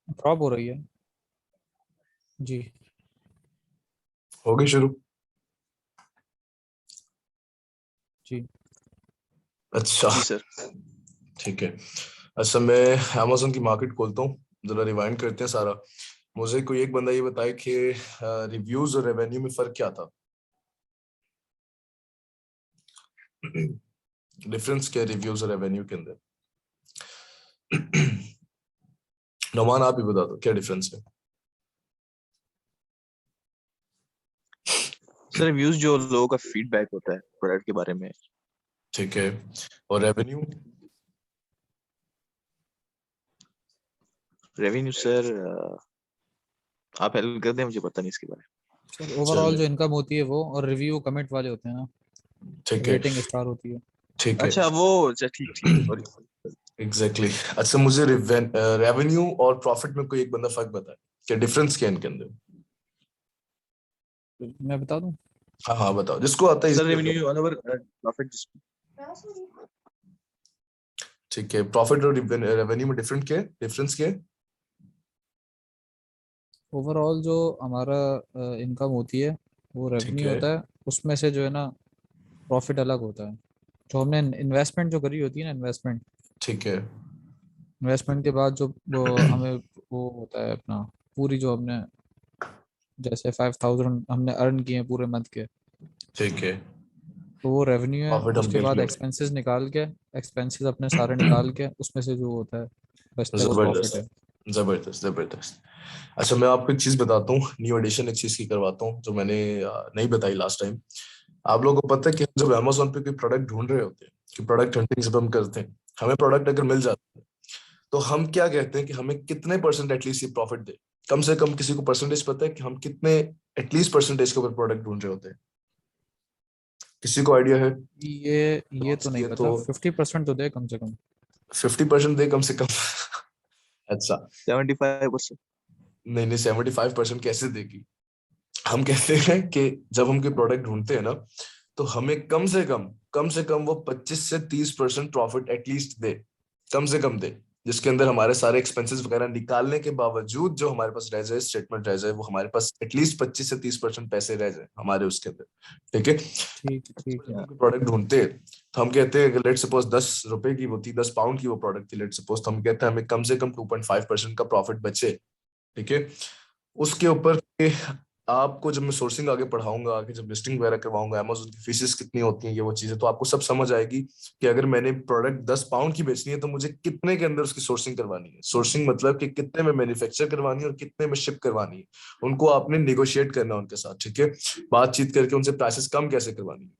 Drop हो रही है जी। हो गई शुरू। जी अच्छा जी सर। ठीक है। अच्छा मैं amazon की मार्केट खोलता हूँ, जरा रिवाइंड करते हैं सारा। मुझे कोई एक बंदा ये बताए कि रिव्यूज और रेवेन्यू में फर्क क्या था। डिफरेंस क्या रिव्यूज और रेवेन्यू के अंदर? नोमान आप ही बता दो क्या डिफरेंस है। सर रिव्यूज जो लोगों का फीडबैक होता है प्रोडक्ट के बारे में। ठीक है। और रेवेन्यू? रेवेन्यू सर आप हेल्प कर दें, मुझे पता नहीं इसके बारे सर ओवरऑल चले जो इनकम होती है वो, और रिव्यू कमेंट वाले होते हैं ना, ठीक है। रेटिंग स्टार होती है। ठीक में। है अच्छा वो, अच्छा ठीक ठीक है, सॉरी। एग्जैक्टली अच्छा मुझे रेवेन्यू और प्रॉफिट में कोई एक बंदा फर्क बताए, क्या डिफरेंस क्या है इनके अंदर? मैं बता दूं? हाँ हाँ बताओ, जिसको आता है सर easy बताओ। Revenue on over profit. ठीक है, प्रॉफिट और रेवेन्यू में डिफरेंट क्या है, डिफरेंस क्या है? ओवरऑल जो हमारा इनकम होती है वो ठीक रेवेन्यू है। होता है, उसमें से जो है ना प्रॉफिट अलग होता है। जो हमने इन्वेस्टमेंट जो करी होती है ना, इन्वेस्टमेंट ठीक है। इन्वेस्टमेंट के बाद जो वो हमें वो होता है अपना, पूरी जो हमने जैसे 5,000 हमने अर्न किए हैं पूरे मंथ के, ठीक है। तो वो रेवेन्यू है। प्रॉफिट हम उसके बाद कैलकुलेट। एक्सपेंसेस निकाल के, एक्सपेंसेस अपने सारे निकाल के उसमें से जो होता है बचता है वो प्रॉफिट जबरदस्त है। जबरदस्त जबरदस्त। अच्छा मैं आपको एक चीज बताता हूँ, न्यू एडिशन एक चीज की करवाता हूँ जो मैंने नहीं बताई लास्ट टाइम। आप लोगों को पता है कि हम जब अमेजोन पे कोई प्रोडक्ट ढूंढ रहे होते हैं, कि प्रोडक्ट हंटिंग जब हम करते हैं, हमें प्रोडक्ट अगर मिल जाता है तो हम क्या कहते हैं कि हमें कितने परसेंट एटलीस्ट ये प्रॉफिट दे। कम से कम किसी को परसेंटेज पता है कि हम कितने एटलीस्ट परसेंटेज के ऊपर प्रोडक्ट ढूंढ रहे होते हैं? किसी को आइडिया है? ये तो नहीं ये तो पता, 50% तो दे कम से कम। 50% दे कम से कम। अच्छा 75%। नहीं नहीं, 75% कैसे देगी? हम कहते हैं कि जब हम कोई प्रोडक्ट ढूंढते हैं ना, तो हमें कम से कम वो 25 से 30% प्रॉफिट एटलीस्ट दे, कम से कम दे, जिसके अंदर हमारे सारे एक्सपेंसेस वगैरह निकालने के बावजूद जो हमारे पास रह जाए, स्टेटमेंट रह जाए, वो हमारे पास एटलीस्ट 25 से 30% पैसे रह जाए हमारे उसके अंदर। ठीक है। ठीक ठीक जब है। हम कोई प्रोडक्ट ढूंढते हैं तो हम कहते हैं, लेट सपोज 10 रुपए की वो थी, 10 पाउंड की वो प्रोडक्ट थी लेट सपोज, तो हम कहते हैं हमें कम से कम 2.5% का प्रॉफिट बचे। ठीक है। उसके ऊपर के आपको जब मैं सोर्सिंग आगे पढ़ाऊंगा, आगे जब लिस्टिंग वगैरह करवाऊंगा, अमेज़न की फीसेस कितनी होती हैं, ये वो चीजें तो आपको सब समझ आएगी कि अगर मैंने प्रोडक्ट 10 पाउंड की बेचनी है तो मुझे कितने के अंदर उसकी सोर्सिंग करवानी है। सोर्सिंग मतलब कि कितने में मैन्युफैक्चर करवानी है और कितने में शिप करवानी है। उनको आपने निगोशिएट करना है उनके साथ, ठीक है, बातचीत करके उनसे प्राइसेस कम कैसे करवानी है,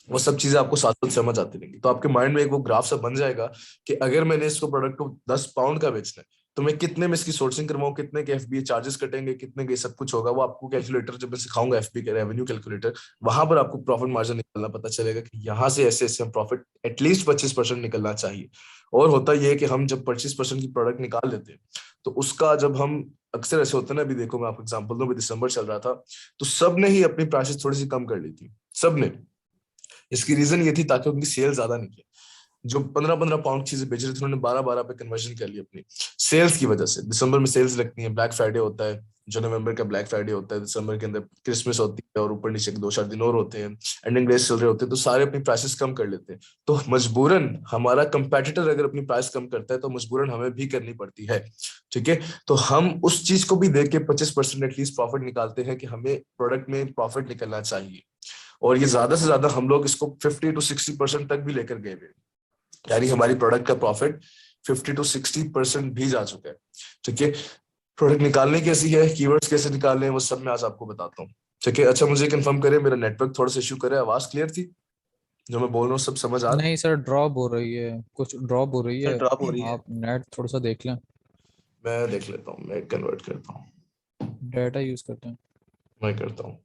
वो सब चीजें आपको साथ साथ समझ आती रहेंगी। तो आपके माइंड में एक वो ग्राफ सा बन जाएगा कि अगर मैंने इसको प्रोडक्ट को 10 पाउंड का बेचना है तो मैं कितने में इसकी सोर्सिंग करवाऊं, कितने के एफबीए चार्जेस कटेंगे, कितने के सब कुछ होगा। वो आपको कैलकुलेटर जब मैं सिखाऊंगा, एफबी के रेवेन्यू कैलकुलेटर, वहां पर आपको प्रॉफिट मार्जिन निकलना पता चलेगा कि यहाँ से ऐसे ऐसे हम प्रॉफिट एटलीस्ट 25% निकलना चाहिए। और होता यह है कि हम जब 25% की प्रोडक्ट निकाल लेते हैं तो उसका जब हम, अक्सर ऐसे होता है ना, अभी देखो मैं आपको एग्जाम्पल दूं, अभी दिसंबर चल रहा था तो सबने ही अपनी प्राइसेस थोड़ी सी कम कर ली थी, सबने। इसकी रीजन ये थी ताकि उनकी सेल ज्यादा निकले। जो 15-15 पाउंड चीजें बेच रहे थे उन्होंने 12-12 पे कन्वर्जन कर ली अपनी सेल्स की वजह से। दिसंबर में सेल्स लगती है, ब्लैक फ्राइडे होता है, जो नवंबर का ब्लैक फ्राइडे होता है, दिसंबर के अंदर क्रिसमस होती है और ऊपर नीचे के 2-4 दिन और होते हैं, एंडिंग डेज चल रहे होते हैं, तो सारे अपनी प्राइसेस कम कर लेते हैं। तो मजबूरन हमारा कंपेटिटर अगर अपनी प्राइस कम करता है तो मजबूरन हमें भी करनी पड़ती है। ठीक है। तो हम उस चीज को भी देख के 25% एटलीस्ट प्रॉफिट निकालते हैं कि हमें प्रोडक्ट में प्रॉफिट निकलना चाहिए। और ये ज्यादा से ज्यादा हम लोग इसको 50 to 60% तक भी लेकर गए हुए, यानी हमारी प्रोडक्ट का प्रॉफिट 50 to 60% भी जा चुका है। ठीक है। प्रोडक्ट निकालने कैसी है, कीवर्ड्स कैसे निकालने हैं, वो सब मैं आज आपको बताता हूँ। ठीक है। अच्छा मुझे कंफर्म करें, मेरा नेटवर्क थोड़ा सा इशू करे, आवाज क्लियर थी, जो मैं बोल रहा हूँ सब समझ आ रहा नहीं सर, ड्रॉप हो रही है, कुछ ड्रॉप हो रही सर है। ड्रॉप हो रही है। आप नेट थोड़ा सा देख लें, है? मैं देख लेता हूँ, मैं कन्वर्ट करता हूँ, डाटा यूज करते हैं। मैं करता हूँ।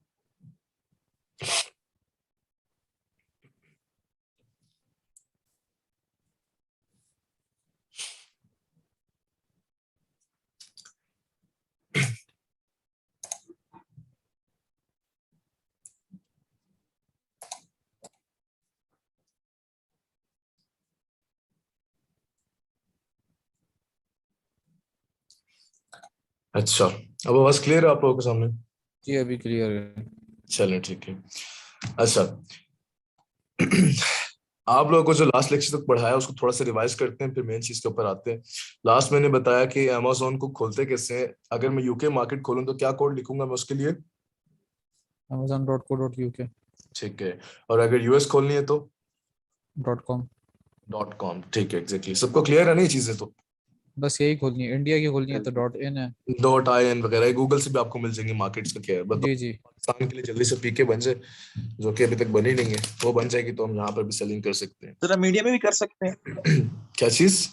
अच्छा, अब आवाज क्लियर है आप लोगों के सामने? जी अभी क्लियर है। चलें ठीक है। अच्छा, आप लोगों को जो लास्ट लेक्चर तक पढ़ाया उसको थोड़ा सा रिवाइज करते हैं, फिर मेन चीज के ऊपर आते हैं। लास्ट मैंने बताया कि अमेजोन को खोलते कैसे हैं। अगर मैं यूके मार्केट खोलूं तो क्या कोड लिखूंगा मैं उसके लिए? amazon.co.uk ठीक है। और अगर यूएस खोलनी है तो? .com। .com। ठीक है, एग्जैक्टली। सबको क्लियर है नहीं चीजें तो? बस यही खोलनी है, इंडिया की खोलनी है तो .in है। .in वगैरह गूगल से भी आपको मिल जाएंगे। मार्केट्स का क्या है बताओ, जी जी। पाकिस्तान के लिए जल्दी से पीके बन जाए, जो कि अभी तक बनी नहीं है। वो बन जाएगी तो हम यहाँ पर भी सेलिंग कर सकते जरा मीडिया में भी कर सकते हैं, हैं। क्या चीज?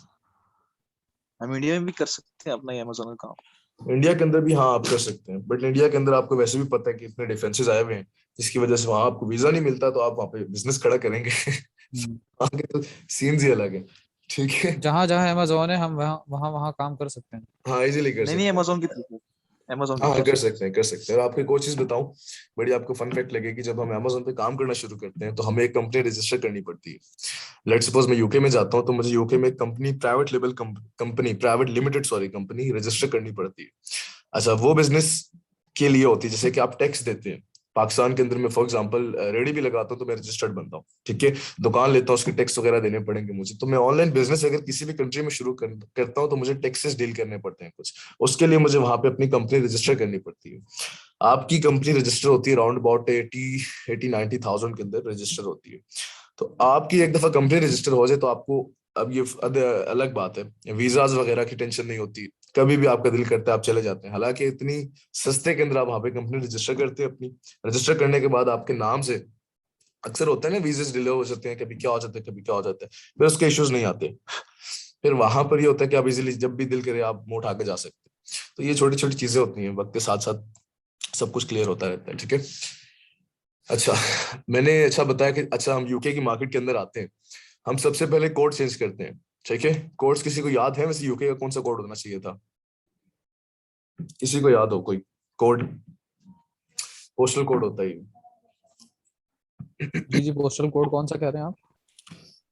हम मीडिया में भी कर सकते हैं अपना अमेजोन का काम। इंडिया के अंदर भी हाँ आप कर सकते हैं, बट इंडिया के अंदर आपको वैसे भी पता है कि इतने डिफेंसेस आए हुए हैं, जिसकी वजह से वहां आपको वीजा नहीं मिलता, तो आप वहाँ पे बिजनेस खड़ा करेंगे। हम्म। वहाँ के तो सीन्स ही अलग है। ठीक है। जहाँ जहाँ अमेजोन है हम वहाँ वहाँ वहाँ काम कर सकते हैं। हाँ, इजीली कर नहीं नहीं, सकते हैं। अमेजोन की तरफ से, अमेजोन की हाँ तरफ कर से। सकते हैं, कर सकते हैं। और आपको एक और चीज बताऊं, बड़ी आपको फन फैक्ट लगेगी। जब हम अमेजोन पे काम करना शुरू करते हैं तो हमें एक कंपनी रजिस्टर करनी पड़ती है। लेट सपोज मैं यूके में जाता हूँ, तो मुझे यूके में एक company, private level company, private limited sorry company register करनी पड़ती है। अच्छा, वो बिजनेस के लिए होती है, जैसे कि आप टैक्स देते हैं पाकिस्तान के अंदर। मैं फॉर एग्जांपल रेडी भी लगाता हूँ तो मैं रजिस्टर्ड बनता हूँ, ठीक है। दुकान लेता हूँ, उसके टैक्स वगैरह देने पड़ेंगे मुझे। तो मैं ऑनलाइन बिजनेस अगर किसी भी कंट्री में शुरू करता हूँ तो मुझे टैक्सेस डील करने पड़ते हैं कुछ। उसके लिए मुझे वहां पे अपनी कंपनी रजिस्टर करनी पड़ती है। आपकी कंपनी रजिस्टर होती है अराउंड अबाउट 80-90,000 के अंदर रजिस्टर होती है। तो आपकी एक दफा कंपनी रजिस्टर हो जाए तो आपको, अब ये अलग बात है, वीजाज वगैरह की टेंशन नहीं होती। कभी भी आपका दिल करता है आप चले जाते हैं। हालांकि इतनी सस्ते के अंदर आप वहां पे कंपनी रजिस्टर करते हैं अपनी। रजिस्टर करने के बाद आपके नाम से अक्सर होता है ना, वीजे डिले हो जाते हैं, कभी क्या हो जाता है, कभी क्या हो जाता है, फिर उसके इश्यूज नहीं आते। फिर वहां पर ये होता है कि आप इजीली जब भी दिल करे आप मुंह उठा के जा सकते हैं। तो ये छोटी छोटी चीजें होती हैं, वक्त के साथ साथ सब कुछ क्लियर होता रहता है, ठीक है। अच्छा, मैंने अच्छा बताया कि अच्छा हम यूके की मार्केट के अंदर आते हैं। हम सबसे पहले कोड चेंज करते हैं, ठीक है। कोड्स किसी को याद है वैसे यूके का कौन सा कोड होना चाहिए था? किसी को याद हो कोई कोड? पोस्टल कोड होता है ये। जी जी, पोस्टल कोड कौन सा कह रहे हैं आप?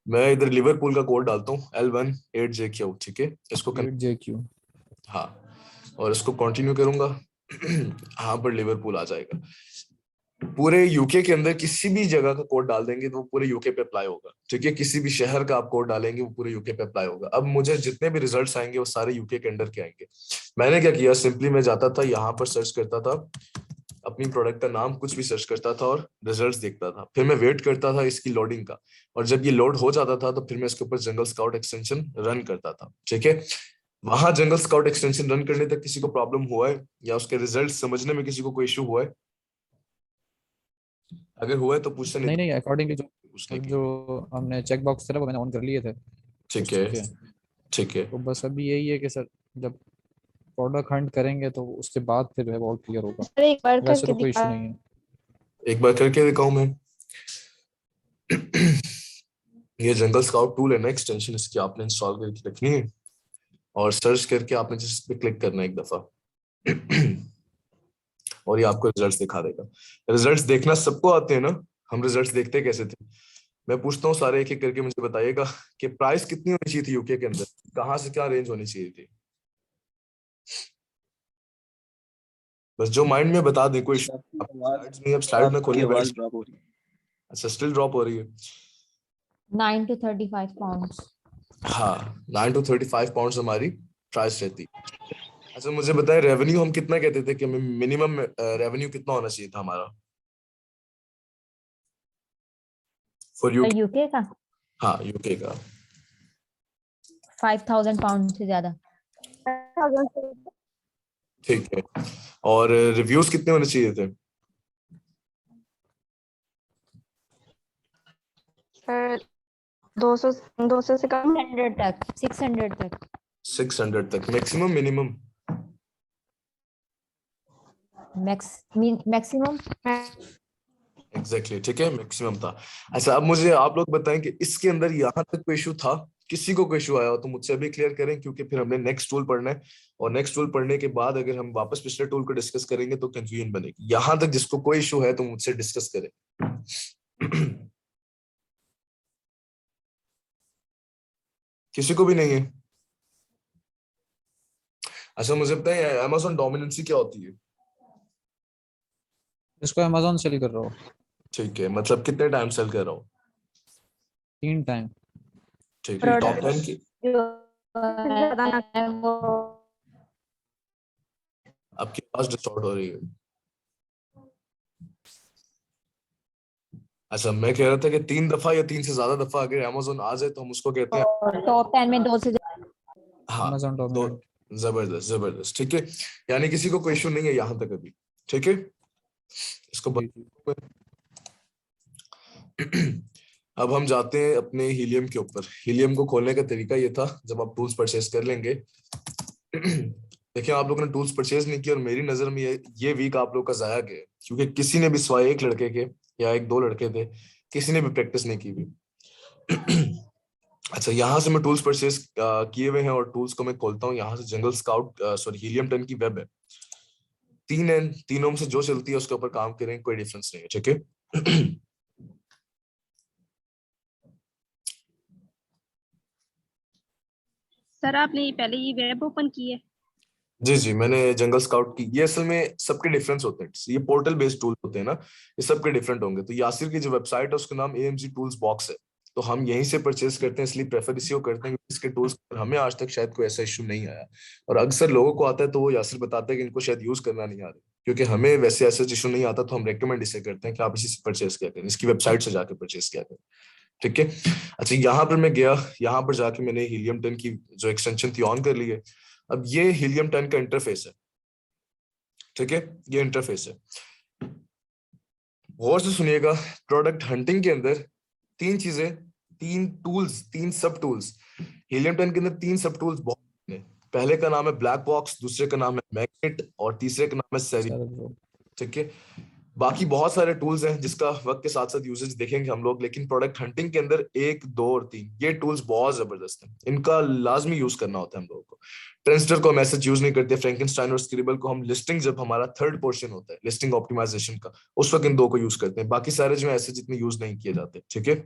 मैं इधर लिवरपूल का कोड डालता हूँ L18JQ, ठीक है। इसको 8JQ। हाँ, और इसको कंटिन्यू करूंगा। हाँ, पर लिवरपूल आ जाएगा। पूरे यूके के अंदर किसी भी जगह का कोड डाल देंगे तो वो पूरे यूके पे अप्लाई होगा, ठीक है। किसी भी शहर का आप कोड डालेंगे वो पूरे यूके पे अप्लाई होगा। अब मुझे जितने भी रिजल्ट्स आएंगे वो सारे यूके के अंडर के आएंगे। मैंने क्या किया, सिंपली मैं जाता था यहाँ पर, सर्च करता था अपनी प्रोडक्ट का नाम, कुछ भी सर्च करता था और रिजल्ट्स देखता था। फिर मैं वेट करता था इसकी लोडिंग का, और जब ये लोड हो जाता था तो फिर मैं इसके ऊपर जंगल स्काउट एक्सटेंशन रन करता था, ठीक है। वहां जंगल स्काउट एक्सटेंशन रन करने तक किसी को प्रॉब्लम हुआ है, या उसके रिजल्ट समझने में किसी को कोई इशू हुआ है? अगर हुआ है तो पूछते नहीं नहीं तो नहीं, अकॉर्डिंगली पूछने के जो लिए। हमने चेक बॉक्स थे ना वो मैंने ऑन कर लिए थे। ठीक उस है, के ठीक है। तो बस अभी यही है कि सर जब प्रोडक्ट हंट करेंगे तो उसके बाद फिर है बहुत क्लियर होगा। अरे एक बार वैसे करके तो कोई दिखा। इशू नहीं है। एक बार करके दिखाऊं मैं? ये जंगल स्काउट टूल है ना, एक्सटेंशन, इसकी आपने इंस्टॉल करके रखनी है और सर्च करके आपने जिस पे क्लिक करना है एक दफा। और ये आपको रिजल्ट्स दिखा देगा। रिजल्ट्स देखना सबको आते हैं ना? हम रिजल्ट्स देखते कैसे थे? मैं पूछता हूँ सारे एक एक करके, मुझे बताइएगा कि प्राइस कितनी होनी चाहिए थी यूके के अंदर, कहाँ से क्या रेंज होनी चाहिए थी? बस जो माइंड में बता दें, कोई आपकी आवाज स्लाइड्स में, अब स्लाइड ना आपकी खोलिए आवाज बैठ। ड्रॉप हो रही है। अच्छा, स्टिल ड्रॉप हो रही है? 9 to 35 pounds। हाँ, 9 to 35 पाउंड हमारी प्राइस रहती। अच्छा, मुझे बताएं रेवेन्यू हम कितना कहते थे कि मिनिमम रेवेन्यू कितना होना चाहिए था हमारा फॉर और यूके? यूके का हाँ, यूके का। 5,000 pounds से ज्यादा। ठीक है। और रिव्यूज कितने होने चाहिए थे? 200 200 से कम। 600 तक 600 तक मैक्सिमम, मिनिमम? मैक्सिमम। एग्जैक्टली, ठीक है, मैक्सिमम था। अच्छा, अब मुझे आप लोग बताएं कि इसके अंदर यहाँ तक कोई इशू था? किसी को कोई इशू आया हो तो मुझसे अभी क्लियर करें, क्योंकि फिर हमने नेक्स्ट टूल पढ़ना है। और नेक्स्ट टूल पढ़ने के बाद अगर हम वापस पिछले टूल को डिस्कस करेंगे तो कंफ्यूजन बनेगी। यहाँ तक जिसको कोई इशू है तो मुझसे डिस्कस करें। किसी को भी नहीं है? अच्छा मुझे बताएं अमेजोन डोमिनेंसी क्या होती है? इसको अमेजोन सेल कर रहा हो ठीक है, मतलब कितने टाइम सेल कर रहा हूँ? 3 टाइम। ठीक है, टॉप प्रोडक्ट 10 की। जो ज्यादा ना है वो आपकी आवाज डिस्टॉर्ट हो रही है। अच्छा मैं कह रहा था कि 3 दफा या 3 से ज्यादा दफा अगर अमेजोन आ जाए तो हम उसको कहते हैं। टॉप 10 में 2 से हाँ, अमेजोन तो डोमिनेंट। जबरदस्त जबरदस्त, ठीक है। यानी किसी को कोई इशू नहीं है यहाँ तक अभी, ठीक है। इसको जी जी। अब हम जाते हैं अपने हीलियम के ऊपर। हीलियम को खोलने का तरीका ये था, जब आप टूल्स परचेज कर लेंगे देखिए आप लोगों ने टूल्स परचेज नहीं किया और मेरी नजर में ये वीक आप लोग का जाया गया, क्योंकि किसी ने भी सिवाय एक लड़के के या एक दो लड़के थे, किसी ने भी प्रैक्टिस नहीं की हुई। अच्छा यहाँ से मैं टूल्स परचेज किए हुए हैं और टूल्स को मैं खोलता हूँ। यहाँ से जंगल स्काउट सॉरी हीलियम 10 की वेब है। 3 है, तीनों में से जो चलती है उसके ऊपर काम करें, कोई डिफरेंस नहीं है, ठीक है। सर आपने पहले ये वेब ओपन की है? जी जी, मैंने जंगल स्काउट की। ये असल में सबके डिफरेंस होते हैं, ये पोर्टल बेस्ड टूल होते हैं ना, ये सबके डिफरेंट होंगे। तो यासिर की जो वेबसाइट है उसका नाम AMG टूल्स बॉक्स है, तो हम यहीं से परचेज करते हैं, इसलिए प्रेफर इसी को करते हैं क्योंकि इसके टूल्स पर हमें आज तक शायद कोई ऐसा इशू नहीं आया। और अक्सर लोगों को आता है तो वो यासिर बताते हैं कि इनको शायद यूज करना नहीं आ रहा, क्योंकि हमें वैसे ऐसा इशू नहीं आता, तो हम रेकमेंड इसे करते हैं कि आप इसी से परचेज किया करें, इसकी वेबसाइट से जाकर परचेज किया करें, ठीक है। अच्छा यहाँ पर मैं गया, यहाँ पर जाके मैंने हीलियम 10 की जो एक्सटेंशन थी ऑन कर ली है। अब ये हीलियम 10 का इंटरफेस है, ठीक है, ये इंटरफेस है। गौर से सुनिएगा, प्रोडक्ट हंटिंग के अंदर 3 चीजें, 3 टूल्स, 3 सब टूल्स। हीलियम 10 के अंदर 3 सब टूल्स बहुत हैं। पहले का नाम है ब्लैक बॉक्स, दूसरे का नाम है मैग्नेट और तीसरे का नाम है सेरी, सेरेब्रो। ठीक है। बाकी बहुत सारे टूल्स हैं जिसका वक्त के साथ साथ यूजेज देखेंगे हम लोग, लेकिन प्रोडक्ट हंटिंग के अंदर 1, 2 और 3 ये टूल्स बहुत जबरदस्त हैं, इनका लाजमी यूज करना होता है हम लोगों को। ट्रेंस्टर को हम ऐसे यूज नहीं करते, फ्रैंकेनस्टाइन और स्क्रिबल को हम लिस्टिंग, जब हमारा थर्ड पोर्शन होता है लिस्टिंग ऑप्टिमाइजेशन का, उस वक्त इन 2 को यूज करते हैं, बाकी सारे जो है ऐसे जितने यूज नहीं किए जाते, ठीक है।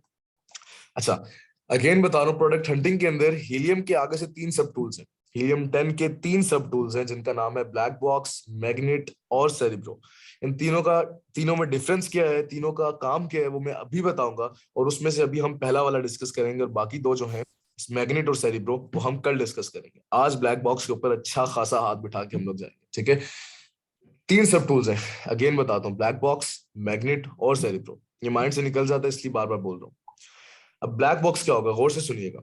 अच्छा अगेन बता रहा हूँ, प्रोडक्ट हंटिंग के अंदर हीलियम के आगे से 3 सब टूल्स हैं। हीलियम 10 के 3 सब टूल्स हैं जिनका नाम है ब्लैक बॉक्स, मैग्नेट और सेरिब्रो। इन तीनों में डिफरेंस क्या है, तीनों का काम क्या है, वो मैं अभी बताऊंगा। और उसमें से अभी हम पहला वाला डिस्कस करेंगे और बाकी 2 जो हैं मैग्नेट और सेरिब्रो वो हम कल डिस्कस करेंगे। आज ब्लैक बॉक्स के ऊपर अच्छा खासा हाथ बिठा के हम लोग जाएंगे, ठीक है। 3 सब टूल्स हैं, अगेन बताता हूँ, ब्लैक बॉक्स, मैग्नेट और सेरिब्रो। ये माइंड से निकल जाता है इसलिए बार बार बोल रहा हूँ। अब ब्लैक बॉक्स क्या होगा, गौर से सुनिएगा।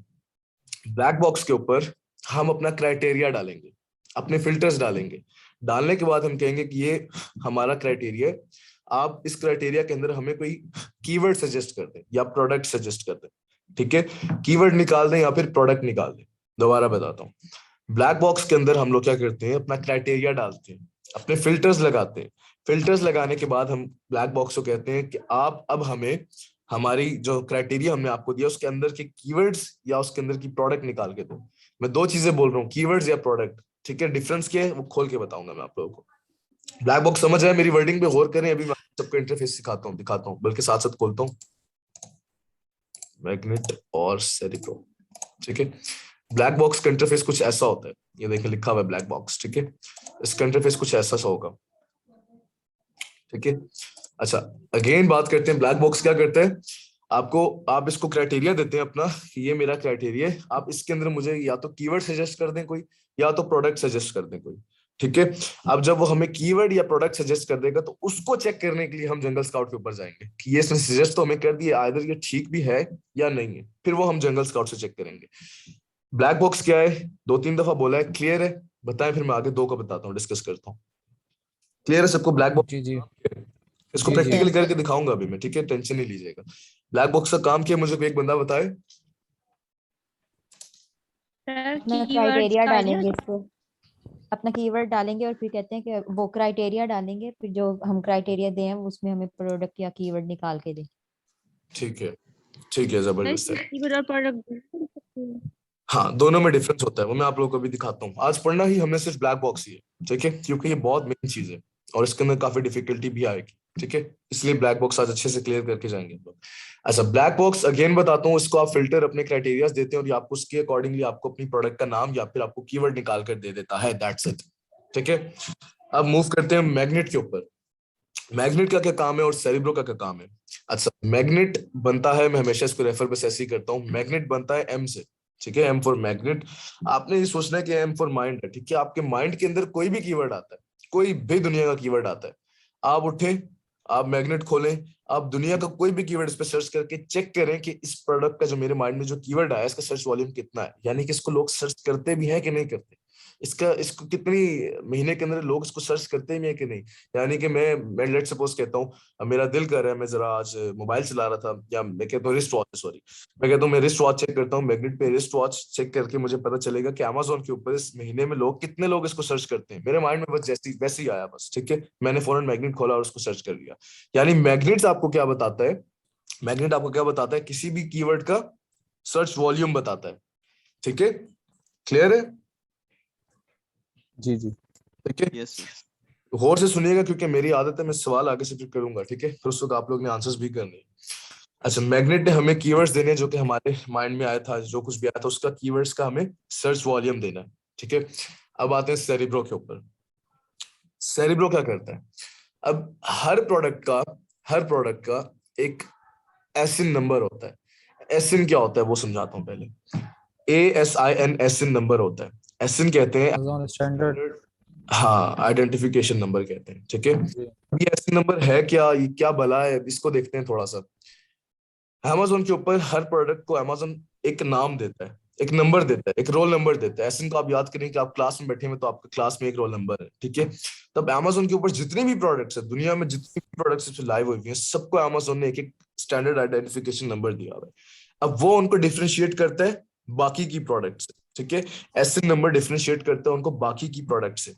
ब्लैक बॉक्स के ऊपर हम अपना क्राइटेरिया डालेंगे, अपने फिल्टर्स डालेंगे। डालने के बाद हम कहेंगे कि ये हमारा क्राइटेरिया है, आप इस क्राइटेरिया के अंदर हमें कोई कीवर्ड सजेस्ट कर दें या प्रोडक्ट सजेस्ट कर दें, ठीक है। कीवर्ड निकाल दें या फिर प्रोडक्ट निकाल दें। दोबारा बताता हूँ, ब्लैक बॉक्स के अंदर हम लोग क्या करते हैं, अपना क्राइटेरिया डालते हैं, अपने फिल्टर्स लगाते हैं। फिल्टर्स लगाने के बाद हम ब्लैक बॉक्स को कहते हैं कि आप अब हमें हमारी जो क्राइटेरिया हमने आपको दिया उसके अंदर के कीवर्ड्स या उसके अंदर की प्रोडक्ट निकाल के दो। मैं 2 चीजें बोल रहा हूँ, कीवर्ड्स या प्रोडक्ट, ठीक है। डिफरेंस क्या है वो खोल के बताऊंगा मैं आप लोगों को। ब्लैक बॉक्स समझ आया, मेरी वर्डिंग पे गौर करें। अभी मैं सबको इंटरफेस दिखाता हूँ, बल्कि साथ साथ खोलता हूँ मैग्नेट और सेरिब्रो, ठीक है। ब्लैक बॉक्स का इंटरफेस कुछ ऐसा होता है, ये देखिए लिखा हुआ है ब्लैक बॉक्स, ठीक है। इसका इंटरफेस कुछ ऐसा सा होगा, ठीक है। अच्छा अगेन बात करते हैं, ब्लैक बॉक्स क्या करता है, आप इसको क्राइटेरिया देते हैं अपना कि ये मेरा क्राइटेरिया है, आप इसके अंदर मुझे या तो कीवर्ड सजेस्ट कर दें कोई, या तो प्रोडक्ट सजेस्ट कर दें कोई, ठीक है। अब जब वो हमें कीवर्ड या प्रोडक्ट सजेस्ट कर देगा तो उसको चेक करने के लिए हम जंगल स्काउट के ऊपर जाएंगे कि ये इसने सजेस्ट तो हमें कर दिया, आइदर ये ठीक भी है या नहीं है, फिर वो हम जंगल स्काउट से चेक करेंगे। ब्लैक बॉक्स क्या है, 2-3 दफा बोला है, क्लियर है, बताएं, फिर मैं आगे 2 का बताता हूँ, डिस्कस करता हूँ। क्लियर है सबको ब्लैक बॉक्स? जी जी इसको जी जी। प्रैक्टिकली करके दिखाऊंगा अभी मैं, ठीक है, टेंशन नहीं लीजिएगा। ब्लैक बॉक्स का काम क्या है, मुझे कोई एक बंदा बताए। सर अपना कीवर्ड्स क्राइटेरिया का आइडिया। डालेंगे, इसको अपना कीवर्ड डालेंगे और फिर कहते हैं कि वो क्राइटेरिया डालेंगे, फिर जो हम क्राइटेरिया दें उसमें हमें प्रोडक्ट या कीवर्ड निकाल के दें। ठीक है, ठीक है, जबरदस्त है। कीवर्ड और प्रोडक्ट। हाँ दोनों में डिफरेंस होता है, वो मैं आप लोगों को भी दिखाता हूँ। आज पढ़ना ही हमने सिर्फ ब्लैक बॉक्स ही है, ठीक है, क्योंकि ये बहुत मेन चीज है और इसके अंदर काफी डिफिकल्टी भी आएगी, ठीक है, इसलिए ब्लैक बॉक्स आज अच्छे से क्लियर करके जाएंगे हम लोग। अच्छा, ब्लैक बॉक्स अगेन बताता हूँ, इसको आप फिल्टर अपने क्राइटेरियाज देते हैं और ये आपको उसके अकॉर्डिंगली आपको अपनी प्रोडक्ट का नाम या फिर आपको कीवर्ड निकाल कर दे देता है, दैट्स इट। ठीक है, अब मूव करते हैं मैग्नेट के ऊपर। मैग्नेट का क्या काम है और सेरिब्रो का क्या काम है? अच्छा, मैग्नेट बनता है, मैं हमेशा इसको रेफर बस ऐसे ही करता हूँ, मैग्नेट बनता है एम से। ठीक है, एम फॉर मैग्नेट। आपने ये सोचना है कि एम फॉर माइंड है। ठीक है, आपके माइंड के अंदर कोई भी कीवर्ड आता है, कोई भी दुनिया का कीवर्ड आता है, आप उठे, आप मैग्नेट खोलें, आप दुनिया का कोई भी कीवर्ड इस पे सर्च करके चेक करें कि इस प्रोडक्ट का जो मेरे माइंड में जो कीवर्ड आया इसका सर्च वॉल्यूम कितना है, यानी कि इसको लोग सर्च करते भी हैं कि नहीं करते, इसको कितनी महीने के अंदर लोग इसको सर्च करते भी हैं कि नहीं। यानी कि मैं लेट सपोज कहता हूँ, मेरा दिल कर रहा है, मैं जरा आज मोबाइल चला रहा था, या मैं कहता हूँ रिस्ट वॉच, सॉरी, मैं कहता हूँ मैं रिस्ट वॉच चेक करता हूँ, मैग्नेट पे रिस्ट वॉच चेक करके मुझे पता चलेगा कि अमेजोन के ऊपर इस महीने में लोग कितने लोग इसको सर्च करते हैं। मेरे माइंड में बस वैसे ही आया बस। ठीक है, मैंने फौरन मैग्नेट खोला और उसको सर्च कर लिया। यानी मैग्नेट आपको क्या बताता है? मैग्नेट आपको क्या बताता है? किसी भी कीवर्ड का सर्च वॉल्यूम बताता है। ठीक है, क्लियर है? जी जी। ठीक है, यस। गौर से सुनिएगा क्योंकि मेरी आदत है, मैं सवाल आगे से फिर करूंगा। ठीक है, फिर उस वक्त आप लोग ने आंसर्स भी करने। अच्छा, मैग्नेट ने हमें कीवर्ड्स देने जो कि हमारे माइंड में आया था, जो कुछ भी आया था उसका कीवर्ड्स का हमें सर्च वॉल्यूम देना है। ठीक है, अब आते हैं सेरिब्रो के ऊपर। सेरिब्रो क्या करता है? अब हर प्रोडक्ट का एक एसिन नंबर होता है। एसिन क्या होता है वो समझाता हूँ पहले। ASIN एसिन नंबर होता है। एसिन कहते हैं अमेज़न स्टैंडर्ड। हाँ, आइडेंटिफिकेशन नंबर कहते हैं। ठीक है, ये एसिन नंबर है क्या, ये क्या भला है, इसको देखते हैं थोड़ा सा। अमेजोन के ऊपर हर प्रोडक्ट को अमेजोन एक नाम देता है, एक नंबर देता है, एक रोल नंबर देता है। ऐसे को आप याद करें कि आप क्लास में बैठे हुए तो आपके क्लास में एक रोल नंबर है। ठीक है, तब अमेजोन के ऊपर जितनी भी प्रोडक्ट्स है, दुनिया में जितनी भी प्रोडक्ट्स लाइव हुई हैं, सबको अमेजोन ने एक एक स्टैंडर्ड आइडेंटिफिकेशन नंबर दिया हुआ है। अब वो उनको डिफ्रेंशिएट करता है बाकी की प्रोडक्ट से। ठीक है, ऐसे नंबर डिफ्रेंशिएट करता है उनको बाकी की प्रोडक्ट से।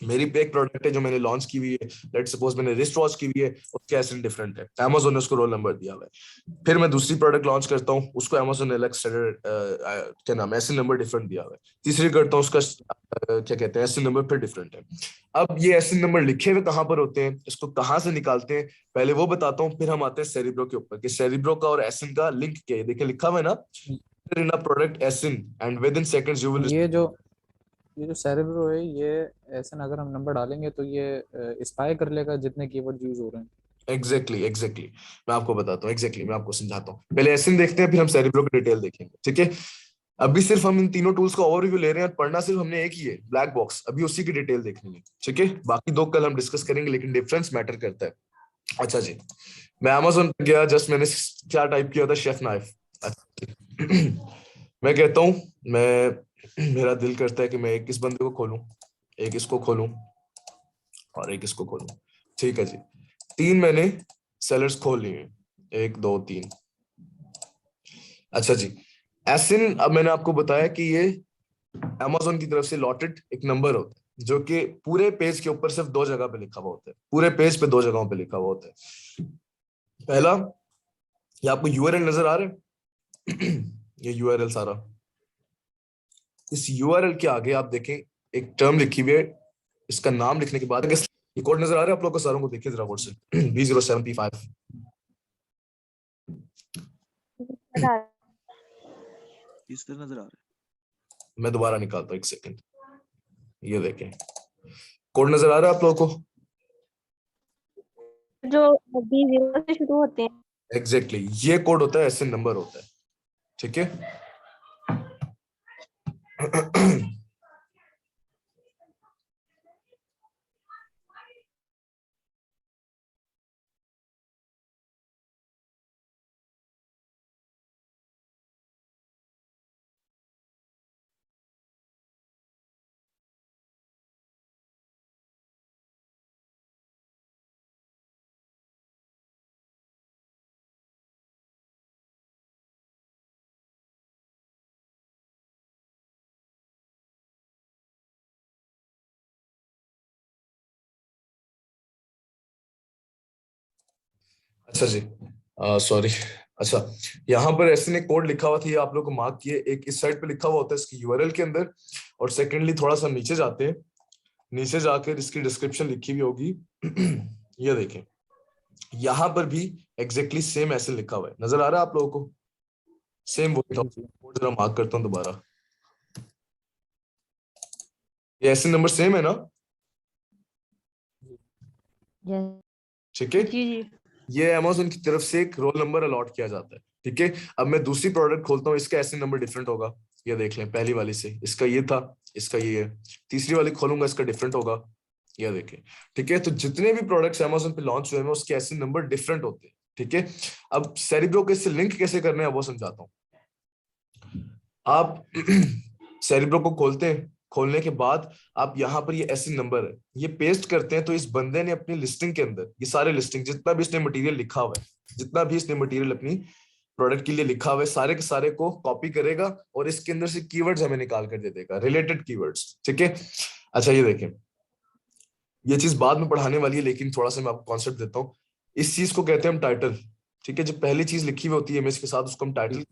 मेरी पे एक प्रोडक्ट है जो मैंने लॉन्च की हुई है, लेट सपोज मैंने रिस्ट वॉच की हुई है, उसका एसिन डिफरेंट है, अमेजोन ने उसको रोल नंबर दिया हुआ है। फिर मैं दूसरी प्रोडक्ट लॉन्च करता हूँ, उसको अमेजोन ने अलग स्टैंडर्ड क्या नाम है, एसिन नंबर डिफरेंट दिया हुआ है। तीसरी करता हूँ, उसका क्या कहते हैं, एसिन नंबर फिर डिफरेंट है। अब ये एसिन नंबर लिखे हुए कहाँ पर होते हैं, इसको कहाँ से निकालते हैं, पहले वो बताता हूँ, फिर हम आते हैं सेरिब्रो के ऊपर कि सेरिब्रो का और एसिन का लिंक क्या है। देखिए लिखा हुआ है ना, in a product ASIN and within seconds you will. ये जो सेरेब्रो है, ये ऐसे ना अगर हम नंबर डालेंगे तो ये स्पाई कर लेगा जितने कीवर्ड यूज हो रहे हैं। एग्जैक्टली मैं आपको बताता हूँ, मैं आपको समझाता हूँ। पहले एसिन देखते हैं, फिर हम सेरिब्रो की डिटेल देखेंगे। ठीक है, अभी सिर्फ हम इन तीनों टूल्स का ओवरव्यू ले रहे हैं, पढ़ना सिर्फ हमने एक ही है, ब्लैक बॉक्स, अभी उसी की डिटेल देखनी है। ठीक है, बाकी दो कल हम डिस्कस करेंगे, लेकिन डिफरेंस मैटर करता है। अच्छा जी, मैं अमेजोन पे गया, जस्ट मैंने क्या टाइप किया था, शेफ नाइफ। मैं कहता हूँ, मेरा दिल करता है कि मैं एक इस बंदे को खोलूं, एक इसको खोलूं और एक इसको खोलूं। ठीक है जी, 3 मैंने सेलर्स खोल लिए, 1 2 3। अच्छा जी, एसिन, अब मैंने आपको बताया कि ये अमेजोन की तरफ से लॉटेड एक नंबर होता है, जो कि पूरे पेज के ऊपर सिर्फ 2 जगह पे लिखा हुआ होता है, पूरे पेज पे 2 जगहों पे लिखा हुआ होता है। पहला, ये आपको यूआरएल नजर आ रहा है, ये यूआरएल सारा, इस यूआरएल के आगे आप देखें एक टर्म लिखी हुई है, इसका नाम लिखने के बाद ये कोड नजर आ रहा है आप लोगों को सारों को, देखिए जरा कोड से B07P5। इस तरह नजर आ रहा है। मैं दोबारा निकालता हूँ, 1 सेकंड। ये देखें, कोड नजर आ रहा है आप लोगों को? जो B0 से शुरू होते हैं। एग्जैक्टली ये कोड होता है, ऐसे नंबर होता है। ठीक है, अच्छा जी, सॉरी। अच्छा, यहाँ पर ऐसे ने कोड लिखा हुआ था, ये आप लोग को मार्क किए, एक इस साइड पे लिखा हुआ होता है इसकी यूआरएल के अंदर, और सेकेंडली थोड़ा सा नीचे जाते हैं, नीचे जाकर इसकी डिस्क्रिप्शन लिखी हुई होगी। ये देखें, यहाँ पर भी एग्जैक्टली सेम ऐसे लिखा हुआ है, नजर आ रहा है आप लोगों को? सेम वही था, जी जी जरा मार्क करता हूँ दोबारा। ये ऐसे नंबर सेम है ना? यस ठीक है, जी जी ये अमेज़न की तरफ से एक रोल नंबर अलॉट किया जाता है। ठीक है, अब मैं दूसरी प्रोडक्ट खोलता हूँ, इसका ऐसे नंबर डिफरेंट होगा। ये देख लें, पहली वाली से इसका ये था, इसका ये है। तीसरी वाली खोलूंगा, इसका डिफरेंट होगा, ये देखें। ठीक है, तो जितने भी प्रोडक्ट्स अमेज़न पे लॉन्च हुए हैं उसके ऐसे नंबर डिफरेंट होते हैं। ठीक है, अब सेरिब्रो के इससे लिंक कैसे करना है वो समझाता हूँ। आप सेरिब्रो को खोलते हैं, खोलने के बाद आप यहाँ पर ये ऐसे नंबर है ये पेस्ट करते हैं, तो इस बंदे ने अपनी लिस्टिंग के अंदर ये सारे लिस्टिंग जितना भी इसने मटेरियल लिखा हुआ है, जितना भी इसने मटेरियल अपनी प्रोडक्ट के लिए लिखा हुआ है, सारे के सारे को कॉपी करेगा और इसके अंदर से कीवर्ड्स हमें निकाल कर दे देगा, रिलेटेड कीवर्ड्स। ठीक है, अच्छा ये देखें, ये चीज बाद में पढ़ाने वाली है लेकिन थोड़ा सा मैं आपको कॉन्सेप्ट देता हूँ। इस चीज को कहते हैं हम टाइटल। ठीक है, जो पहली चीज लिखी हुई होती है इमेज के साथ उसको हम टाइटल,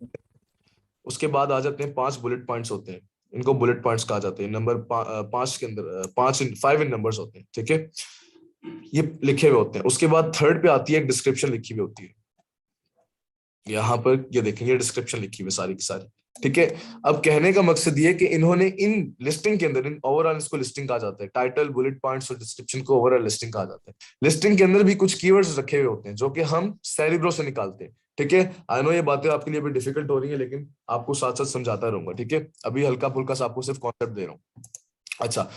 उसके बाद आ जाते हैं 5 बुलेट पॉइंट्स होते हैं, इनको बुलेट पॉइंट्स कहा जाता है। नंबर 5 के अंदर 5 इन नंबर्स होते हैं। ठीक है, ये लिखे हुए होते हैं। उसके बाद थर्ड पे आती है एक डिस्क्रिप्शन लिखी हुई होती है, यहाँ पर ये देखेंगे डिस्क्रिप्शन लिखी हुई सारी की सारी। ठीक है, अब कहने का मकसद ये कि इन्होंने इन लिस्टिंग के अंदर, इन ओवरऑल इसको लिस्टिंग कहा जाता है, टाइटल बुलेट पॉइंट्स और डिस्क्रिप्शन को ओवरऑल लिस्टिंग कहा जाता है। लिस्टिंग के अंदर भी कुछ कीवर्ड्स रखे हुए होते हैं जो कि हम सेरिब्रो से निकालते हैं। ठीक है, आई नो ये बातें आपके लिए भी डिफिकल्ट हो रही है लेकिन आपको साथ साथ समझाता रहूंगा। ठीक है, अभी हल्का फुल्का सा आपको सिर्फ कॉन्सेप्ट दे रहा हूँ। अच्छा,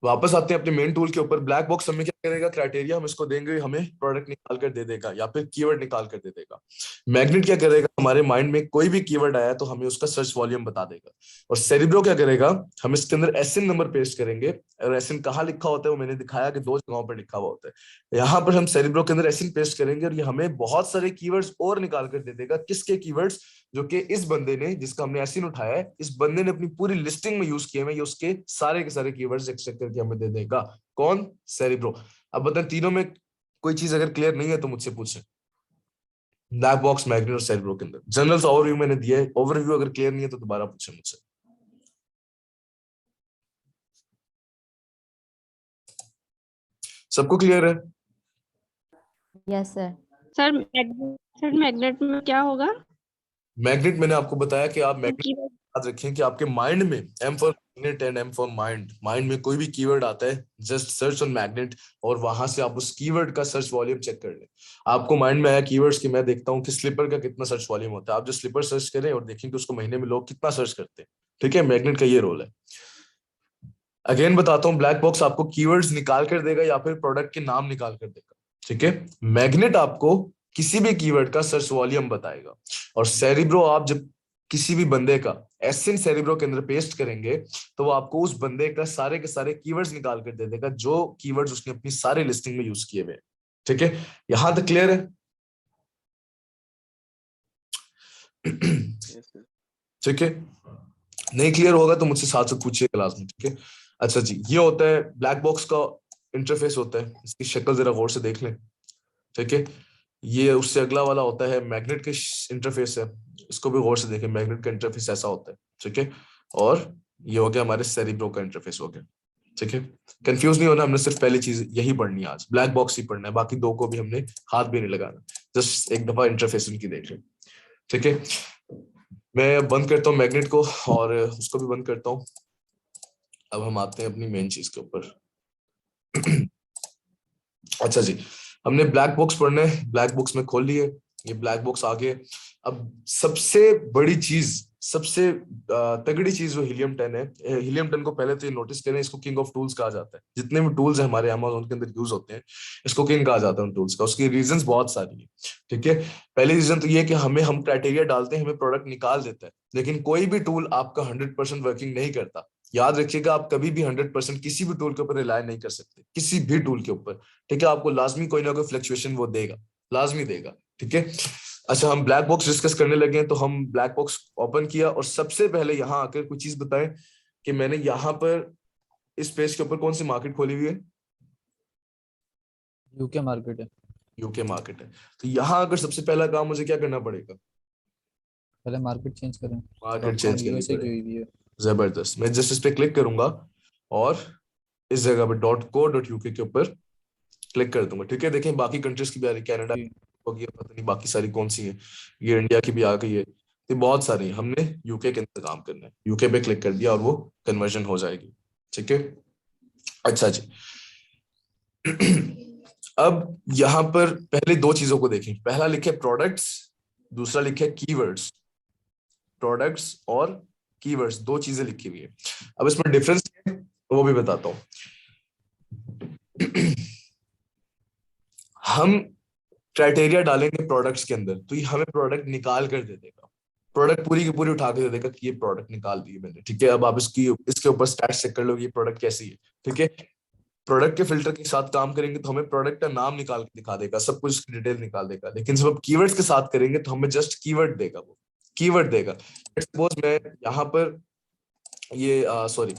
वापस आते हैं अपने मेन टूल के ऊपर। ब्लैक बॉक्स हमें क्या करेगा, क्राइटेरिया हम इसको देंगे, हमें प्रोडक्ट निकाल कर दे देगा या फिर कीवर्ड निकाल कर दे देगा। मैग्नेट क्या करेगा, हमारे माइंड में कोई भी कीवर्ड आया तो हमें उसका सर्च वॉल्यूम बता देगा। और सेरिब्रो क्या करेगा, हम इसके अंदर एसएन नंबर पेस्ट करेंगे। और एसएन कहाँ लिखा होता है वो मैंने दिखाया कि 2 जगहों पर लिखा हुआ होता है। यहाँ पर हम सेरिब्रो के अंदर एसएन पेस्ट करेंगे और ये हमें बहुत सारे कीवर्ड्स और निकाल कर दे देगा। किसके कीवर्ड्स, जो कि इस बंदे ने, जिसका हमने एसएन उठाया है, इस बंदे ने अपनी पूरी लिस्टिंग में यूज किए हैं, ये उसके सारे के सारे कीवर्ड्स एक्सट्रैक्ट करके हमें दे देगा। कौन, सेरिब्रो। अब बताएं तीनों में कोई चीज अगर क्लियर नहीं है तो मुझसे पूछें। ब्लैक बॉक्स, मैग्नेट और सेरिब्रो के अंदर जनरल ओवरव्यू मैंने दिया है, ओवरव्यू अगर क्लियर नहीं है तो दोबारा पूछें मुझसे। सबको क्लियर है? यस सर सर मैग्नेट में क्या होगा? मैग्नेट मैंने आपको बताया कि आप मैग्नेट कीवर्ड याद रखें कि आपके माइंड में M for magnet and M for mind, mind में कोई भी कीवर्ड आता है जस्ट सर्च ऑन मैग्नेट और वहां से आप उस कीवर्ड का सर्च वॉल्यूम चेक कर लें। आपको माइंड में आया कीवर्ड्स कि मैं देखता हूँ कि स्लीपर का कितना सर्च वॉल्यूम होता है, आप जो स्लीपर सर्च करें और देखें कि उसको महीने में लोग कितना सर्च करते हैं। ठीक है, मैग्नेट का ये रोल है। अगेन बताता हूँ, ब्लैक बॉक्स आपको कीवर्ड्स निकाल कर देगा या फिर प्रोडक्ट के नाम निकाल कर देगा। ठीक है, मैग्नेट आपको किसी भी कीवर्ड का सर्च वॉल्यूम बताएगा। और सेरिब्रो आप जब किसी भी बंदे का एसएन सेरिब्रो के अंदर पेस्ट करेंगे तो वो आपको उस बंदे का सारे के सारे कीवर्ड्स निकाल कर दे देगा जो कीवर्ड्स उसने अपनी सारे लिस्टिंग में यूज किए हुए। ठीक है, यहां तक क्लियर है? Yes sir. ठीक है, नहीं क्लियर होगा तो मुझसे साथ साथ पूछिए क्लास में। ठीक है, अच्छा जी, ये होता है ब्लैक बॉक्स का इंटरफेस होता है, इसकी शक्ल जरा गौर से देख लें। ठीक है, ये उससे अगला वाला होता है मैग्नेट के इंटरफेस है, इसको भी गौर से देखें, मैग्नेट का इंटरफेस ऐसा होता है। ठीक है, और ये हो गया हमारे सेरिब्रो का इंटरफेस हो गया। ठीक है, कंफ्यूज नहीं होना, हमने सिर्फ पहली चीज यही पढ़नी है आज, ब्लैक बॉक्स ही पढ़ना है, बाकी दो को भी हमने हाथ भी नहीं लगाना, जस्ट एक दफा इंटरफेस उनकी देख लें। ठीक है, मैं बंद करता हूँ मैग्नेट को और उसको भी बंद करता हूँ। अब हम आते हैं अपनी मेन चीज के ऊपर। अच्छा जी, हमने ब्लैक बॉक्स पढ़ना है, ब्लैक बॉक्स में खोल लिए, ये ब्लैक बॉक्स आ गए। अब सबसे बड़ी चीज, सबसे तगड़ी चीज जो हीलियम 10 है, हीलियम 10 को पहले तो ये नोटिस करें, इसको किंग ऑफ टूल्स कहा जाता है। जितने भी टूल्स हैं हमारे अमेज़न के अंदर यूज होते हैं, इसको किंग कहा जाता है उन टूल्स का। उसकी रीजंस बहुत सारी है। ठीक है, पहली रीजन तो ये कि हम क्राइटेरिया डालते हैं, हमें प्रोडक्ट निकाल देता है, लेकिन कोई भी टूल आपका 100% वर्किंग नहीं करता। याद रखिएगा, आप कभी भी 100% किसी भी टूल के ऊपर रिलाय नहीं कर सकते, किसी भी टूल के ऊपर। ठीक है, आपको लाजमी कोई ना कोई फ्लक्चुएशन वो देगा, लाजमी देगा। ठीक है, अच्छा हम ब्लैक बॉक्स डिस्कस करने लगे हैं, तो हम ब्लैक बॉक्स ओपन किया और सबसे पहले यहाँ आकर कुछ चीज बताएं कि मैंने यहाँ पर इस पेज के ऊपर कौन सी मार्केट खोली हुई है? यूके मार्केट है। यूके मार्केट है। तो यहाँ आकर सबसे पहला काम मुझे क्या करना पड़ेगा? पहले मार्केट चेंज करें, मार्केट चेंज करनी यूएसए की पड़ेगी। हुई भी है। जबरदस्त, मैं जस्ट इस पे क्लिक करूंगा और इस जगह पर .co.uk के ऊपर क्लिक कर दूंगा। ठीक है, देखें बाकी कंट्रीज की भी आ रही, कनाडा जी होगी, पता नहीं बाकी सारी कौन सी है, ये इंडिया की भी आ गई है, तो बहुत सारी। हमने यूके के अंदर काम करना है, यूके पे क्लिक कर दिया और वो कन्वर्जन हो जाएगी। ठीक है, अच्छा जी। अब यहाँ पर पहले दो चीजों को देखें, पहला लिखे प्रोडक्ट्स, दूसरा लिखे कीवर्ड्स। प्रोडक्ट्स और कीवर्ड्स दो चीजें लिखी हुई है। अब इसमें डिफरेंस है वो भी बताता हूं। हम क्राइटेरिया डालेंगे प्रोडक्ट्स के अंदर तो ये हमें प्रोडक्ट निकाल कर दे देगा, प्रोडक्ट पूरी की पूरी उठा के दे देगा कि ये प्रोडक्ट निकाल दी है मैंने। ठीक है, अब आप इसके ऊपर स्टैट्स चेक कर लो ये प्रोडक्ट कैसी है। ठीक है, प्रोडक्ट के फिल्टर के साथ काम करेंगे तो हमें प्रोडक्ट का नाम निकाल के दिखा देगा, सब कुछ उसकी डिटेल निकाल देगा। लेकिन जब आप कीवर्ड्स के साथ करेंगे तो हमें जस्ट कीवर्ड देगा, वो कीवर्ड देगा। सपोज मैं यहाँ पर ये सॉरी,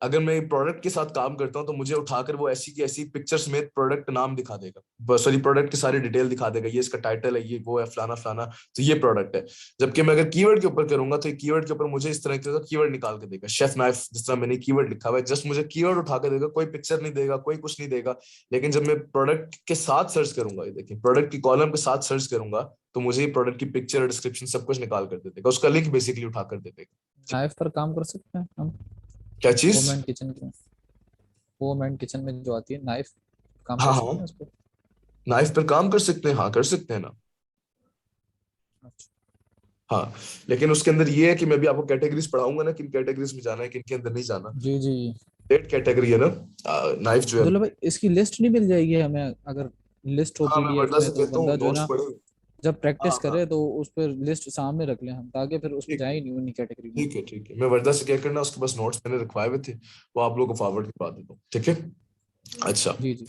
अगर मैं प्रोडक्ट के साथ काम करता हूं तो मुझे उठाकर वो ऐसी की ऐसी पिक्चर समेत प्रोडक्ट नाम दिखा देगा, सॉरी प्रोडक्ट की सारी डिटेल दिखा देगा, ये इसका टाइटल है, ये वो है, फलाना फलाना, तो ये प्रोडक्ट है। जबकि मैं अगर कीवर्ड के ऊपर करूंगा तो कीवर्ड के ऊपर मुझे इस तरह का कीवर्ड निकाल के देगा, शेफ नाइफ, जिस तरह मैंने कीवर्ड लिखा हुआ है, जस्ट मुझे कीवर्ड उठा के देगा, कोई पिक्चर नहीं देगा, कोई कुछ नहीं देगा। लेकिन जब मैं प्रोडक्ट के साथ सर्च करूंगा, ये देखिए प्रोडक्ट की कॉलम के साथ सर्च करूंगा तो मुझे प्रोडक्ट की पिक्चर, डिस्क्रिप्शन सब कुछ निकाल कर दे देगा, उसका लिंक बेसिकली उठा कर दे देगा। नाइफ पर काम कर सकते हैं हम, क्या चीज? होम एंड किचन के, होम एंड किचन में जो आती है नाइफ, काम हाँ कर हाँ, सकते हैं उस पर? नाइफ पर काम कर सकते हैं, हाँ कर सकते हैं ना। अच्छा हाँ, लेकिन उसके अंदर ये है कि मैं भी आपको कैटेगरीज पढ़ाऊंगा ना, किन कैटेगरीज में जाना है, किन के अंदर नहीं जाना। जी जी। 8 कैटेगरी है ना नाइफ जो है। अब्दुल्ला भाई इसकी लिस्ट नहीं मिल जाएगी हमें? अगर लिस्ट हो हाँ, मैं पीडीएफ वर्दा में से तो कहता हूँ बंदा जो है नोट्स ना पढ़े। जब हाँ प्रैक्टिस हाँ, करे तो उस पर लिस्ट सामने रख लें हम, ताकि फिर उसमें ठीक जाए है ही नहीं उन्हीं कैटेगरी में। ठीक है ठीक है, मैं वर्दा से क्या करना, उसके पास नोट्स मैंने रखवाए हुए थे, वो आप लोगों को फॉरवर्ड करवा देता हूँ। ठीक है, अच्छा। जी जी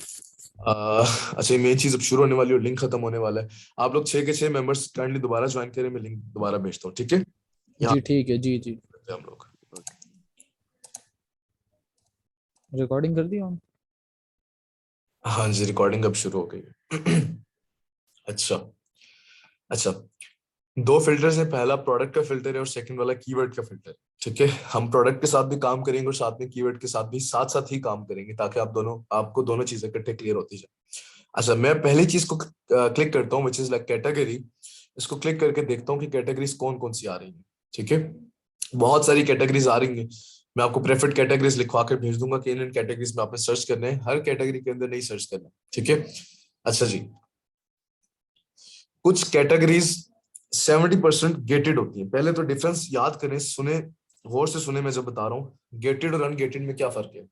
अच्छा, मेन चीज अब शुरू होने वाली है और लिंक खत्म होने वाला है। आप लोग 6 के 6 मेंबर्स काइंडली दोबारा ज्वाइन करें, मैं लिंक दोबारा भेजता हूँ। ठीक है, यहाँ जी ठीक है। जी जी, पे हम लोग रिकॉर्डिंग कर दी ऑन? हाँ जी, रिकॉर्डिंग अब शुरू हो गई है। अच्छा अच्छा, दो फिल्टर्स हैं, पहला प्रोडक्ट का फिल्टर है और सेकंड वाला कीवर्ड का फिल्टर है। ठीक है, हम प्रोडक्ट के साथ भी काम करेंगे और साथ में कीवर्ड के साथ भी साथ साथ ही काम करेंगे, ताकि आपको दोनों चीजें इकट्ठे क्लियर होती जाए। अच्छा, मैं पहली चीज को क्लिक करता हूँ विच इज लाइक कैटेगरी। इसको क्लिक करके देखता हूँ कि कैटेगरीज कौन कौन सी आ रही है। ठीक है, बहुत सारी कैटेगरीज आ रही हैं, मैं आपको प्रेफर्ड कैटेगरीज लिखवा कर भेज दूंगा कि इन कैटेगरीज में आपने सर्च करने हैं, हर कैटेगरी के अंदर नहीं सर्च करना। ठीक है, अच्छा जी, कुछ कैटेगरीज 70% गेटेड होती है। पहले तो डिफरेंस याद करें, सुने, गौर से सुने, मैं जब बता रहा हूँ गेटेड और अनगेटेड में क्या फर्क है।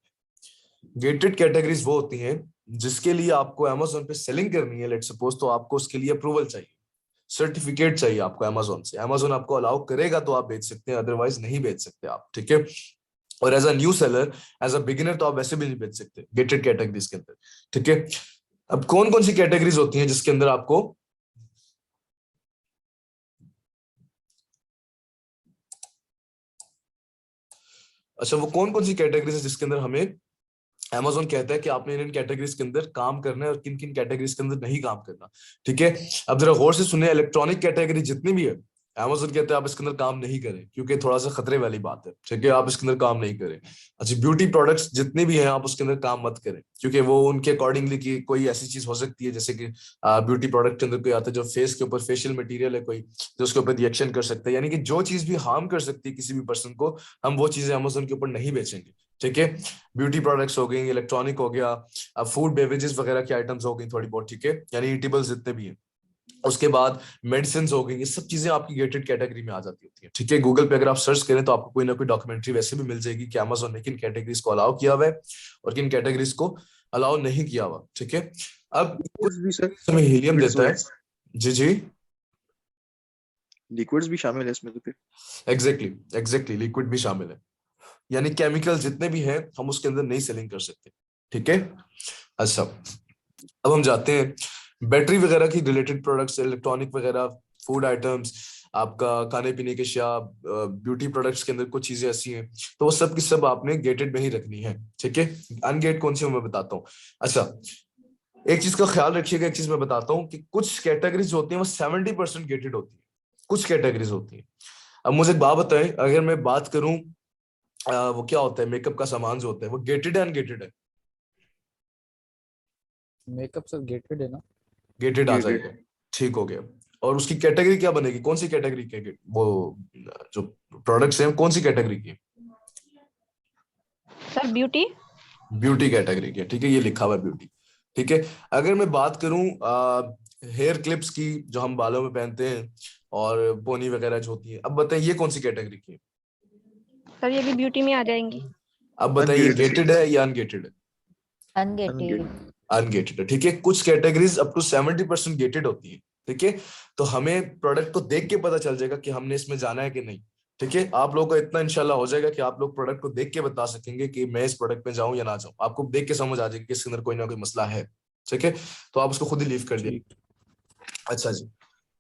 गेटेड कैटेगरीज वो होती हैं जिसके लिए आपको अमेजोन पे सेलिंग करनी है, लेट सपोज, तो आपको उसके लिए अप्रूवल चाहिए, सर्टिफिकेट चाहिए आपको अमेजोन से। अमेजोन आपको अलाउ करेगा तो आप बेच सकते हैं, अदरवाइज नहीं बेच सकते आप। ठीक है, और as a new seller, as a beginner तो आप वैसे भी नहीं बेच सकते गेटेड कैटेगरीज के अंदर। ठीक है, अब कौन कौन सी कैटेगरीज होती हैं जिसके अंदर आपको, अच्छा वो कौन कौन सी कैटेगरीज है जिसके अंदर हमें Amazon कहता है कि आपने इन कैटेगरीज के अंदर काम करना है और किन किन कैटेगरीज के अंदर नहीं काम करना। ठीक है, अब जरा गौर से सुने, इलेक्ट्रॉनिक कैटेगरी जितनी भी है Amazon कहता है आप इसके अंदर काम नहीं करें, क्योंकि थोड़ा सा खतरे वाली बात है। ठीक है, आप इसके अंदर काम नहीं करें। अच्छा, ब्यूटी प्रोडक्ट्स जितने भी हैं आप उसके अंदर काम मत करें, क्योंकि वो उनके अकॉर्डिंगली की कोई ऐसी चीज हो सकती है, जैसे कि ब्यूटी प्रोडक्ट के अंदर कोई आता है जो फेस के ऊपर फेशियल मटीरियल है कोई, जो उसके ऊपर रिएक्शन कर सकता है, यानी कि जो चीज भी हार्म कर सकती है किसी भी पर्सन को, हम वो चीजें Amazon के ऊपर नहीं बेचेंगे। ठीक है, ब्यूटी प्रोडक्ट्स हो गई, इलेक्ट्रॉनिक हो गया, फूड बेवरेजेस वगैरह की आइटम्स हो गई थोड़ी बहुत। ठीक है, यानी ईटेबल्स जितने भी हैं, उसके बाद मेडिसिन हो गई, ये सब चीजें आपकी गेटेड कैटेगरी में आ जाती होती है। ठीक है, गूगल पे अगर आप सर्च करें तो आपको कोई ना कोई डॉक्यूमेंट्री वैसे भी मिल जाएगी कि Amazon ने किन कैटेगरीज को अलाउ किया हुआ है और किन कैटेगरीज को अलाउ नहीं किया हुआ। ठीक है, अब लिक्विड्स भी सर, हमें हीलियम लिक्विड्स देता है। जी जी, लिक्विड्स भी शामिल है इसमें तो फिर? एग्जैक्टली एग्जैक्टली, लिक्विड भी शामिल है, यानी केमिकल जितने भी हैं हम उसके अंदर नहीं सेलिंग कर सकते। ठीक है, अच्छा, अब हम जाते हैं बैटरी वगैरह की रिलेटेड प्रोडक्ट्स, इलेक्ट्रॉनिक वगैरह, फूड आइटम्स, आपका खाने पीने के अशिया, ब्यूटी प्रोडक्ट्स के अंदर कुछ चीजें ऐसी हैं, तो वो सब की सब आपने गेटेड में ही रखनी है। ठीक है, अनगेट कौन सी मैं बताता हूँ। अच्छा, एक चीज का ख्याल रखिएगा, एक चीज मैं बताता हूँ कि कुछ कैटेगरीज होती हैं वो 70% गेटेड होती है, कुछ कैटेगरीज होती है। अब मुझे एक बात बताएं, अगर मैं बात करूं वो क्या होता है, मेकअप का सामान जो होता है वो गेटेड है अनगेटेड है? मेकअप सर गेटेड है ना? गेटेड आ Gated. जाएगा, ठीक हो गया। और उसकी कैटेगरी क्या बनेगी, कौन सी कैटेगरी के वो जो प्रोडक्ट्स हैं कौन सी कैटेगरी की? Sir beauty. ब्यूटी कैटेगरी की, ठीक है, ये लिखा हुआ है ब्यूटी। ठीक है, अगर मैं बात करूं हेयर क्लिप्स की जो हम बालों में पहनते हैं और पोनी वगैरह जो होती है, अब बताइए ये कौन सी कैटेगरी की है? सर ये भी ब्यूटी में आ जाएंगी। अब बताइए Ungated. गेटेड है या अनगेटेड है? अनगेटेड। अनगेटेड है, ठीक है। कुछ कैटेगरीज अप टू 70% गेटेड होती है, ठीक है। तो हमें प्रोडक्ट को देख के पता चल जाएगा कि हमने इसमें जाना है कि नहीं, ठीक है। आप लोगों को इतना इंशाल्लाह हो जाएगा कि आप लोग प्रोडक्ट को देख के बता सकेंगे कि मैं इस प्रोडक्ट में जाऊं या ना जाऊं। आपको देख के समझ आ जाएगी कि इसके अंदर कोई ना कोई मसला है, ठीक है। तो आप उसको खुद ही लीव कर दिए। ठीक। अच्छा जी,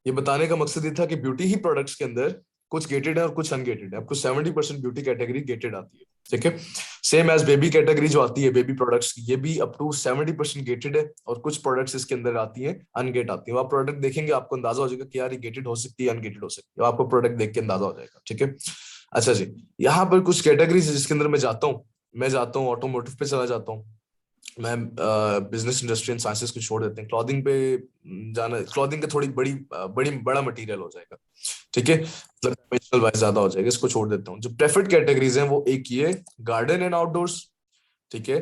ये बताने का मकसद ये था कि ब्यूटी ही प्रोडक्ट्स के अंदर कुछ गेटेड है और कुछ अनगेटेड है। आपको 70% ब्यूटी कैटेगरी गेटेड आती है, ठीक है। सेम एज बेबी कैटेगरी जो आती है बेबी प्रोडक्ट्स की, ये भी अप टू 70% गेटेड है और कुछ प्रोडक्ट्स इसके अंदर आती हैं अनगेट आती है। आप प्रोडक्ट देखेंगे आपको अंदाजा हो जाएगा कि यार ये गेटेड हो सकती है, अनगेटेड हो सकती है, आपको प्रोडक्ट देख के अंदाजा हो जाएगा, ठीक है। अच्छा जी, यहाँ पर कुछ कैटेगरीज जिसके अंदर मैं जाता हूँ ऑटोमोटिव पे चला जाता हूँ, मैं बिजनेस इंडस्ट्री एंड साइंसेस को छोड़ देते हैं, क्लॉथिंग पे जाना। क्लॉथिंग का थोड़ी बड़ा मटेरियल हो जाएगा, ठीक है, मतलब डायमेंशनल वाइज ज्यादा हो जाएगा, इसको छोड़ देता हूँ। जो प्रेफर्ड कैटेगरीज हैं वो एक ये गार्डन एंड आउटडोर्स, ठीक है।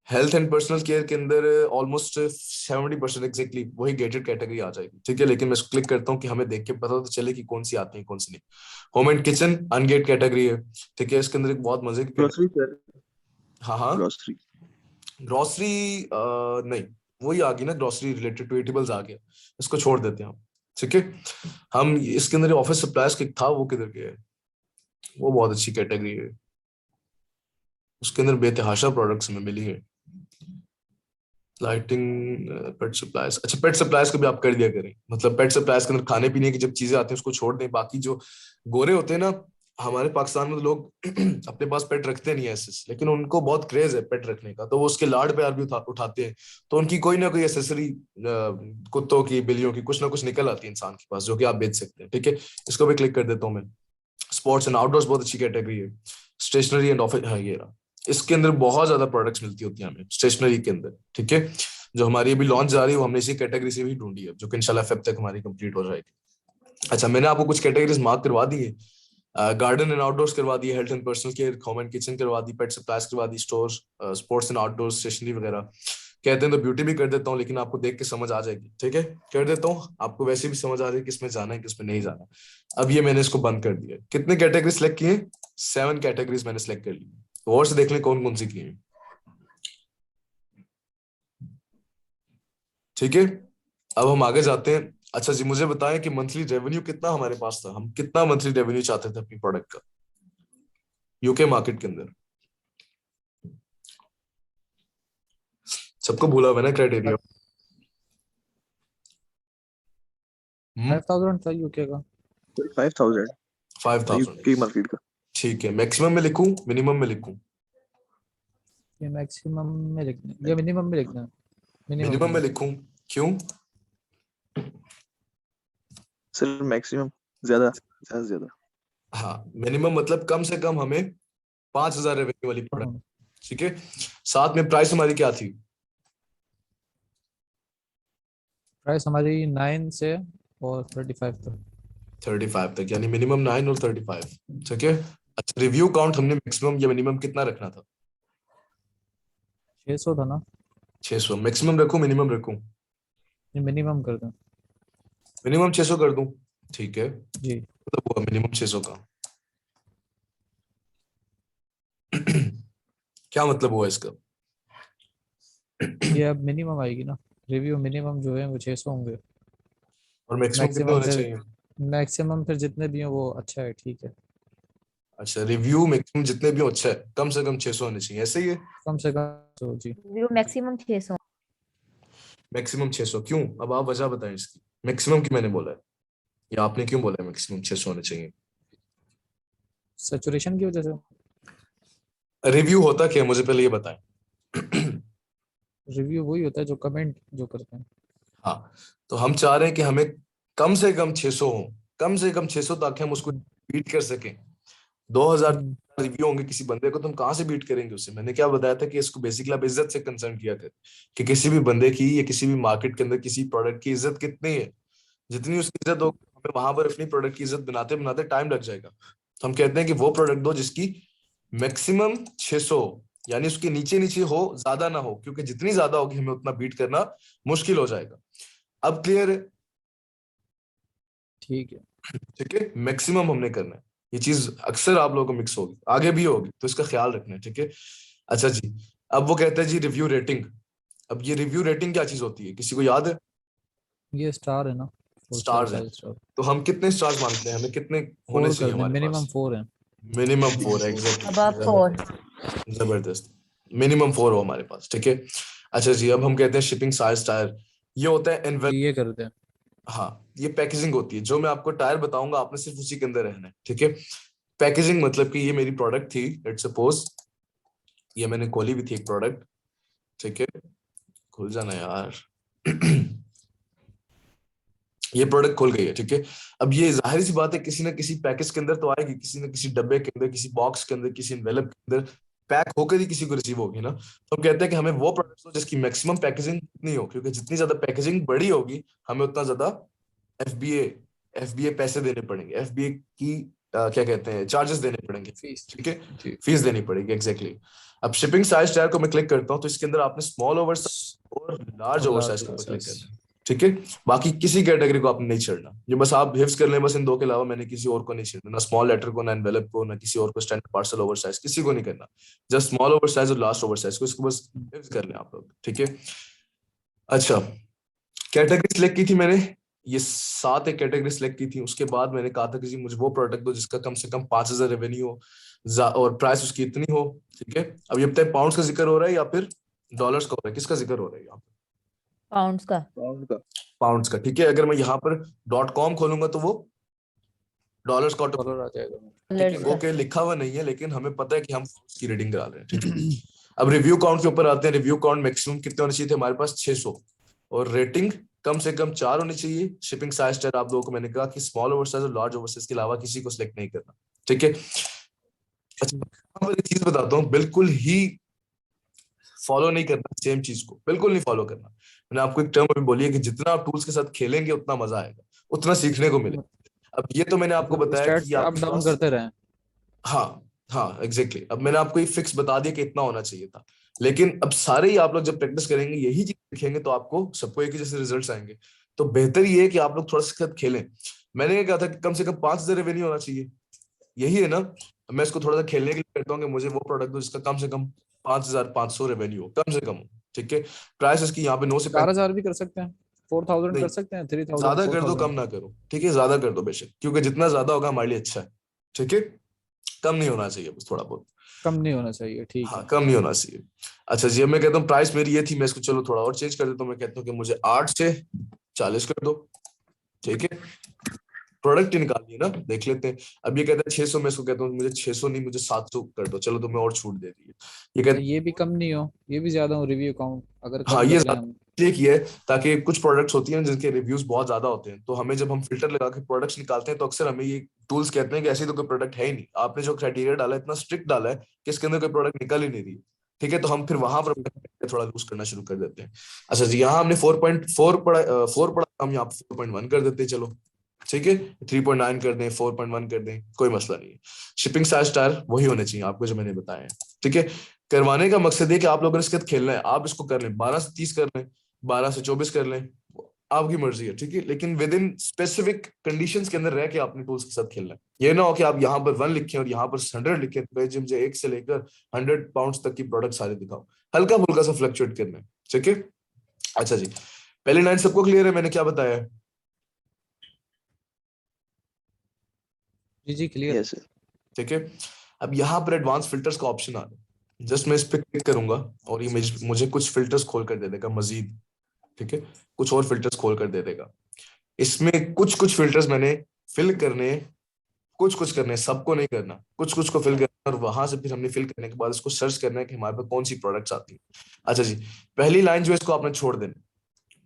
हेल्थ एंड पर्सनल केयर के अंदर ऑलमोस्ट 70% एग्जैक्टली वही गेटेड कैटेगरी आ जाएगी, ठीक है। लेकिन मैं इसको क्लिक करता हूँ कि हमें देख के पता तो चले कि कौन सी आती है कौन सी नहीं। होम एंड किचन अनगेट कैटेगरी है, ठीक है। इसके अंदर एक बहुत मजे की Grocery sir. हाँ Grocery. ग्रोसरी नहीं, वही आ गई ना, ग्रोसरी रिलेटेड टू ईटेबल्स आ गया, इसको छोड़ देते हैं हम, ठीक है। हम इसके अंदर ऑफिस सप्लायर्स का था, वो किधर गया है? वो बहुत अच्छी कैटेगरी है, उसके अंदर बेतहाशा प्रोडक्ट्स हमें मिली है। लाइटिंग, पेट सप्लायर्स, अच्छा पेट सप्लायर्स को भी आप कर दिया करें, मतलब पेट सप्लायर्स के अंदर खाने पीने की जब चीजें आती हैं उसको छोड़ दें। बाकी जो गोरे होते हैं ना, हमारे पाकिस्तान में तो लोग अपने पास पेट रखते नहीं है ऐसे, लेकिन उनको बहुत क्रेज है पेट रखने का, तो वो उसके लाड प्यार भी उठाते हैं। तो उनकी कोई ना कोई एसेसरी कुत्तों की बिल्लियों की कुछ ना कुछ निकल आती है इंसान के पास, जो कि आप बेच सकते हैं, ठीक है। इसको भी क्लिक कर देता हूँ मैं। स्पोर्ट्स एंड आउटडोर्स बहुत अच्छी कैटेगरी है। स्टेशनरी एंड ऑफिस, हाँ ये रहा। इसके अंदर बहुत ज्यादा प्रोडक्ट्स मिलती होती हैं हमें स्टेशनरी के अंदर, ठीक है। जो हमारी अभी लॉन्च जा रही है वो हमने इसी कैटेगरी से भी ढूंढी है, जो कि इंशाल्लाह फेब तक हमारी कंप्लीट हो जाएगी। अच्छा, मैंने आपको कुछ कैटेगरीज मार्क करवा दी है। गार्डन एंड आउटडोर्स करवा दी, health and personal care, home and kitchen करवा दी, पेट सप्लाईज करवा दी, store, sports and outdoors, stationery वगैरह। कहते हैं तो ब्यूटी भी कर देता हूँ, लेकिन आपको देख के समझ आ जाएगी, ठीक है, कर देता हूँ। आपको वैसे भी समझ आ जाएगी किसमें जाना है किसमें नहीं जाना। अब ये मैंने इसको बंद कर दिया। कितने कैटेगरी सिलेक्ट किए? 7 कैटेगरीज मैंने सिलेक्ट कर ली। तो और से देख लें कौन कौन सी की है, ठीक है। अब हम आगे जाते हैं। अच्छा जी, मुझे बताएं कि मंथली रेवेन्यू कितना हमारे पास था, हम कितना मंथली रेवेन्यू चाहते थे अपनी प्रोडक्ट का यूके मार्केट के अंदर? सबको भूला हुआ है ना क्राइटेरिया? 5000 था यूके का। 5,000. 5000, UK market का. ठीक है। मैक्सिमम में लिखूं मिनिमम में लिखूं? ये मैक्सिमम में लिखना है या मिनिमम में लिखना है? मिनिमम में लिखूं, क्यों? Sir maximum ज्यादा से ज्यादा. हाँ, मिनिमम मतलब कम से कम हमें 5000 रेवेन्यू वाली प्रोडक्ट, ठीक है। साथ में प्राइस हमारी क्या थी? प्राइस हमारी 9 से और 35 तक। 35 तक, यानी मिनिमम 9 और 35, ठीक है। अच्छा, रिव्यू काउंट हमने मैक्सिमम या मिनिमम कितना रखना था? 600 था ना? 600। मैक्सिमम रखूं मिनिमम रखूं? ये मिनिमम कर दें। मिनिमम 600 कर दूं, ठीक है। जी। मतलब हुआ मिनिमम 600 का। क्या मतलब हुआ इसका? ये अब मिनिमम आएगी ना, रिव्यू मिनिमम जो है वो 600 होंगे। और मैक्सिमम कितने मैक्सिमम होने फिर चाहिए? मैक्सिमम जितने भी हो वो अच्छा है, ठीक है। अच्छा, रिव्यू मैक्सिमम जितने भी हो अच्छा है, कम से कम 600 होने चाहिए, ऐसे ही है? कम से कम तो जी। View maximum 600। मैक्सिमम 600 क्यों? अब आप वजह बताएं इसकी, मैक्सिमम की मैंने बोला है या आपने क्यों बोला है मैक्सिमम 600 होने चाहिए? सैचुरेशन की वजह से। रिव्यू होता क्या है मुझे पहले ये बताएं। रिव्यू वही होता है जो कमेंट जो करते हैं। हाँ, तो हम चाह रहे हैं कि हमें कम से कम 600 हो, कम से कम 600, ताकि हम उसको बीट कर सकें, 2000 रिव्यू होंगे किसी बंदे को, तो हम कहाँ से बीट करेंगे उसे? मैंने क्या बताया था कि इसको बेसिकली आप इज्जत से कंसर्न किया कर, कि किसी भी बंदे की या किसी भी मार्केट के अंदर किसी प्रोडक्ट की इज्जत कितनी है, जितनी उसकी इज्जत हो, हमें वहां पर अपनी प्रोडक्ट की इज्जत बनाते बनाते टाइम लग जाएगा। तो हम कहते हैं कि वो प्रोडक्ट दो जिसकी मैक्सिमम 600, यानी उसके नीचे नीचे हो, ज्यादा ना हो, क्योंकि जितनी ज्यादा होगी हमें उतना बीट करना मुश्किल हो जाएगा। अब क्लियर है? ठीक है। ठीक है, मैक्सिमम हमने करना है। ये चीज अक्सर आप लोगों को मिक्स होगी, आगे भी होगी, तो इसका ख्याल रखना है। ठीक है, अच्छा जी। अब वो कहते हैं जी रिव्यू रेटिंग। अब ये रिव्यू रेटिंग क्या चीज होती है, किसी को याद है? ये स्टार है ना, 4 स्टार स्टार्स है। 5 स्टार। तो हम कितने स्टार्स मानते हैं, हमें कितने होने 4 चाहिए कर दें, हमारे मिनिमम पास? 4 है। मिनिमम 4 है, एग्जैक्टली। Above 4. जबरदस्त, मिनिमम 4 हो हमारे पास। ठीक है, अच्छा जी। अब हम कहते हैं शिपिंग साइज टायर। ये होता है एनवेल, ये कर दें। हाँ, ये पैकेजिंग होती है। जो मैं आपको टायर बताऊंगा आपने सिर्फ उसी के अंदर रहना है। ठीक है, पैकेजिंग मतलब कि ये मेरी प्रोडक्ट थी, लेट्स सपोज ये मैंने खोली भी थी एक प्रोडक्ट। ठीक है, खुल जाना यार। ये प्रोडक्ट खुल गई है। ठीक है, अब ये जाहिर सी बात है किसी ना किसी पैकेज के अंदर तो आएगी, किसी ना किसी डब्बे के अंदर, किसी बॉक्स के अंदर, किसी एनवेलप के अंदर पैक होकर ही किसी को रिसीव होगी ना। तो हम कहते हैं कि हमें वो प्रोडक्ट हो जिसकी मैक्सिमम पैकेजिंग नहीं हो, क्योंकि जितनी ज्यादा पैकेजिंग बड़ी होगी हमें उतना ज्यादा एफबीए एफबीए पैसे देने पड़ेंगे, एफबीए की क्या कहते हैं, चार्जेस देने पड़ेंगे। फीस। ठीक है, जी। फीस देनी पड़ेगी, एग्जैक्टली। अब शिपिंग साइज टायर को मैं क्लिक करता हूँ तो इसके अंदर आपने स्मॉल ओवर और लार्ज और ओवर लार्ज साइज के ऊपर क्लिक साइज। करना है। ठीक है, बाकी किसी कैटेगरी को आपने नहीं छेड़ना। ये बस आप हिफ्स कर लें, बस इन दो के अलावा मैंने किसी और को नहीं छेड़ना, ना स्मॉल लेटर को, ना एनवेलप को, ना किसी और को, स्टैंडर्ड पार्सल ओवर साइज किसी को नहीं करना। जस्ट स्मॉल ओवर साइज और लास्ट ओवर साइज को, इसको बस हिफ्स कर लें आप लोग। ठीक है, अच्छा। कैटेगरी सिलेक्ट की थी मैंने, ये 7 एक कैटेगरी सिलेक्ट की थी। उसके बाद मैंने कहा था कि जी मुझे वो प्रोडक्ट दो जिसका कम से कम 5000 रेवेन्यू हो और प्राइस उसकी इतनी हो। ठीक है, अब ये बताए पाउंड्स का जिक्र हो रहा है या फिर डॉलर्स का हो रहा है, किसका जिक्र हो रहा है यहाँ पे? Pounds का. पाउंड्स का। ठीक है, अगर मैं यहाँ पर .com खोलूंगा तो वो डॉलर्स का ऑटो। डॉलर आ जाएगा। ठीक है, Dollars वो का. के लिखा हुआ नहीं है, लेकिन हमें पता है कि हम उसकी रीडिंग करा रहे हैं। ठीक है, अब रिव्यू काउंट के ऊपर आते हैं। रिव्यू काउंट मैक्सिमम कितने होने चाहिए थे हमारे पास? 600। और रेटिंग कम से कम 4 होनी चाहिए। शिपिंग साइज टायर आप लोगों को मैंने कहा कि स्मॉल ओवर साइज और लार्ज ओवर साइज के अलावा किसी को सिलेक्ट नहीं करना। ठीक है, अच्छा, यहाँ पर एक चीज बताता हूँ, बिल्कुल ही फॉलो नहीं करना सेम चीज को, बिल्कुल नहीं फॉलो करना। मैंने आपको एक टर्म अभी बोली है कि जितना आप टूल्स के साथ खेलेंगे उतना मजा आएगा, उतना सीखने को मिलेगा। अब ये तो मैंने आपको मतलब बताया कि स्टैट्स ये अप आपके डाउन पास, करते रहें। हाँ हाँ एग्जैक्टली। अब मैंने आपको ये फिक्स बता दिया कि इतना होना चाहिए था, लेकिन अब सारे ही आप लोग जब प्रैक्टिस करेंगे यही चीज सीखेंगे तो आपको सबको एक ही जैसे रिजल्ट्स आएंगे। तो बेहतर ये है कि आप लोग थोड़ा सा खेलें। मैंने ये कहा था कि कम से कम 5000 रेवेन्यू होना चाहिए, यही है ना। मैं इसको थोड़ा सा खेलने के लिए करता हूँ कि मुझे वो प्रोडक्ट दो जिसका कम से कम 5500 रेवेन्यू हो, कम से कम हो। ठीक है, प्राइस इसकी यहाँ पे 9 से 4000 भी कर सकते हैं, 4000 नहीं, कर सकते हैं, 3000, ज्यादा कर दो, 4000। कम ना करो। ठीक है, ज्यादा कर दो बेशक, क्योंकि जितना ज्यादा होगा हमारे लिए अच्छा है। ठीक है, कम नहीं होना चाहिए, बस थोड़ा बहुत। कम नहीं होना चाहिए, ठीक हाँ, है। कम नहीं होना चाहिए। अच्छा जी, अब मैं कहता हूँ प्राइस मेरी ये थी, मैं इसको चलो थोड़ा और चेंज कर देता हूँ। मैं कहता हूँ कि मुझे 8 से 40 कर दो। ठीक है, प्रोडक्ट ही निकालनी है ना, देख लेते हैं। अब ये कहता है 600, मैं इसको कहता हूँ मुझे 600 नहीं, मुझे 700 कर दो, चलो तुम्हें और छूट दे दी है। ये अच्छा, कहता ये भी कम नहीं हो, ये भी ज्यादा हो रिव्यू काउंट, अगर हाँ, कम ये कर लें हम। इसलिए किया है ताकि कुछ प्रोडक्ट्स होती हैं जिनके रिव्यूज बहुत ज्यादा होते हैं, तो हमें जब हम फिल्टर लगा के प्रोडक्ट्स निकालते हैं तो अक्सर हमें ये टूल्स कहते हैं कि ऐसी तो कोई प्रोडक्ट है ही नहीं, आपने जो क्राइटेरिया डाला है इतना स्ट्रिक्ट डाला है कि इसके अंदर कोई प्रोडक्ट निकल ही नहीं रही है। ठीक है, तो हम फिर वहां पर थोड़ा लूज करना शुरू कर देते हैं। अच्छा जी, यहाँ हमने 4.4 पढ़ा, 4 पढ़ा, हम यहाँ 4.1 कर देते हैं, चलो ठीक है। 3.9 कर दें, 4.1 कर दें, कोई मसला नहीं है। शिपिंग साइज टायर वही होने चाहिए आपको जो मैंने बताया है। ठीक है, करवाने का मकसद है कि आप लोगों ने इसके साथ खेलना है, आप इसको कर लें 12 से 30 कर लें, 12 से 24 कर लें, आपकी मर्जी है। ठीक है, लेकिन विद इन स्पेसिफिक कंडीशंस के अंदर रह के आपने टूल्स के साथ खेलना है। ये ना हो कि आप यहाँ पर 1 लिखें और यहाँ पर 100 लिखें, तो जी मुझे 1 से लेकर 100 पाउंड तक की प्रोडक्ट सारे दिखाओ, हल्का फुल्का सा फ्लक्चुएट करना है। ठीक है, अच्छा जी, पहली लाइन सबको क्लियर है मैंने क्या बताया है? जी जी, क्लियर। Yes sir. ठीक है, अब यहाँ पर एडवांस फिल्टर्स का ऑप्शन आ रहा है, जस्ट मैं इस पे क्लिक करूंगा और ये मुझे कुछ फिल्टर्स खोल कर दे देगा मजीद। ठीक है, कुछ और फिल्टर्स खोल कर दे देगा। इसमें कुछ कुछ फिल्टर्स मैंने फिल करने, कुछ कुछ करने, सबको नहीं करना, कुछ कुछ को फिल करना, और वहां से फिर हमने फिल करने के बाद इसको सर्च करना है कि हमारे पास कौन सी प्रोडक्ट्स आती हैं। अच्छा जी, पहली लाइन जो है इसको आपने छोड़ देना,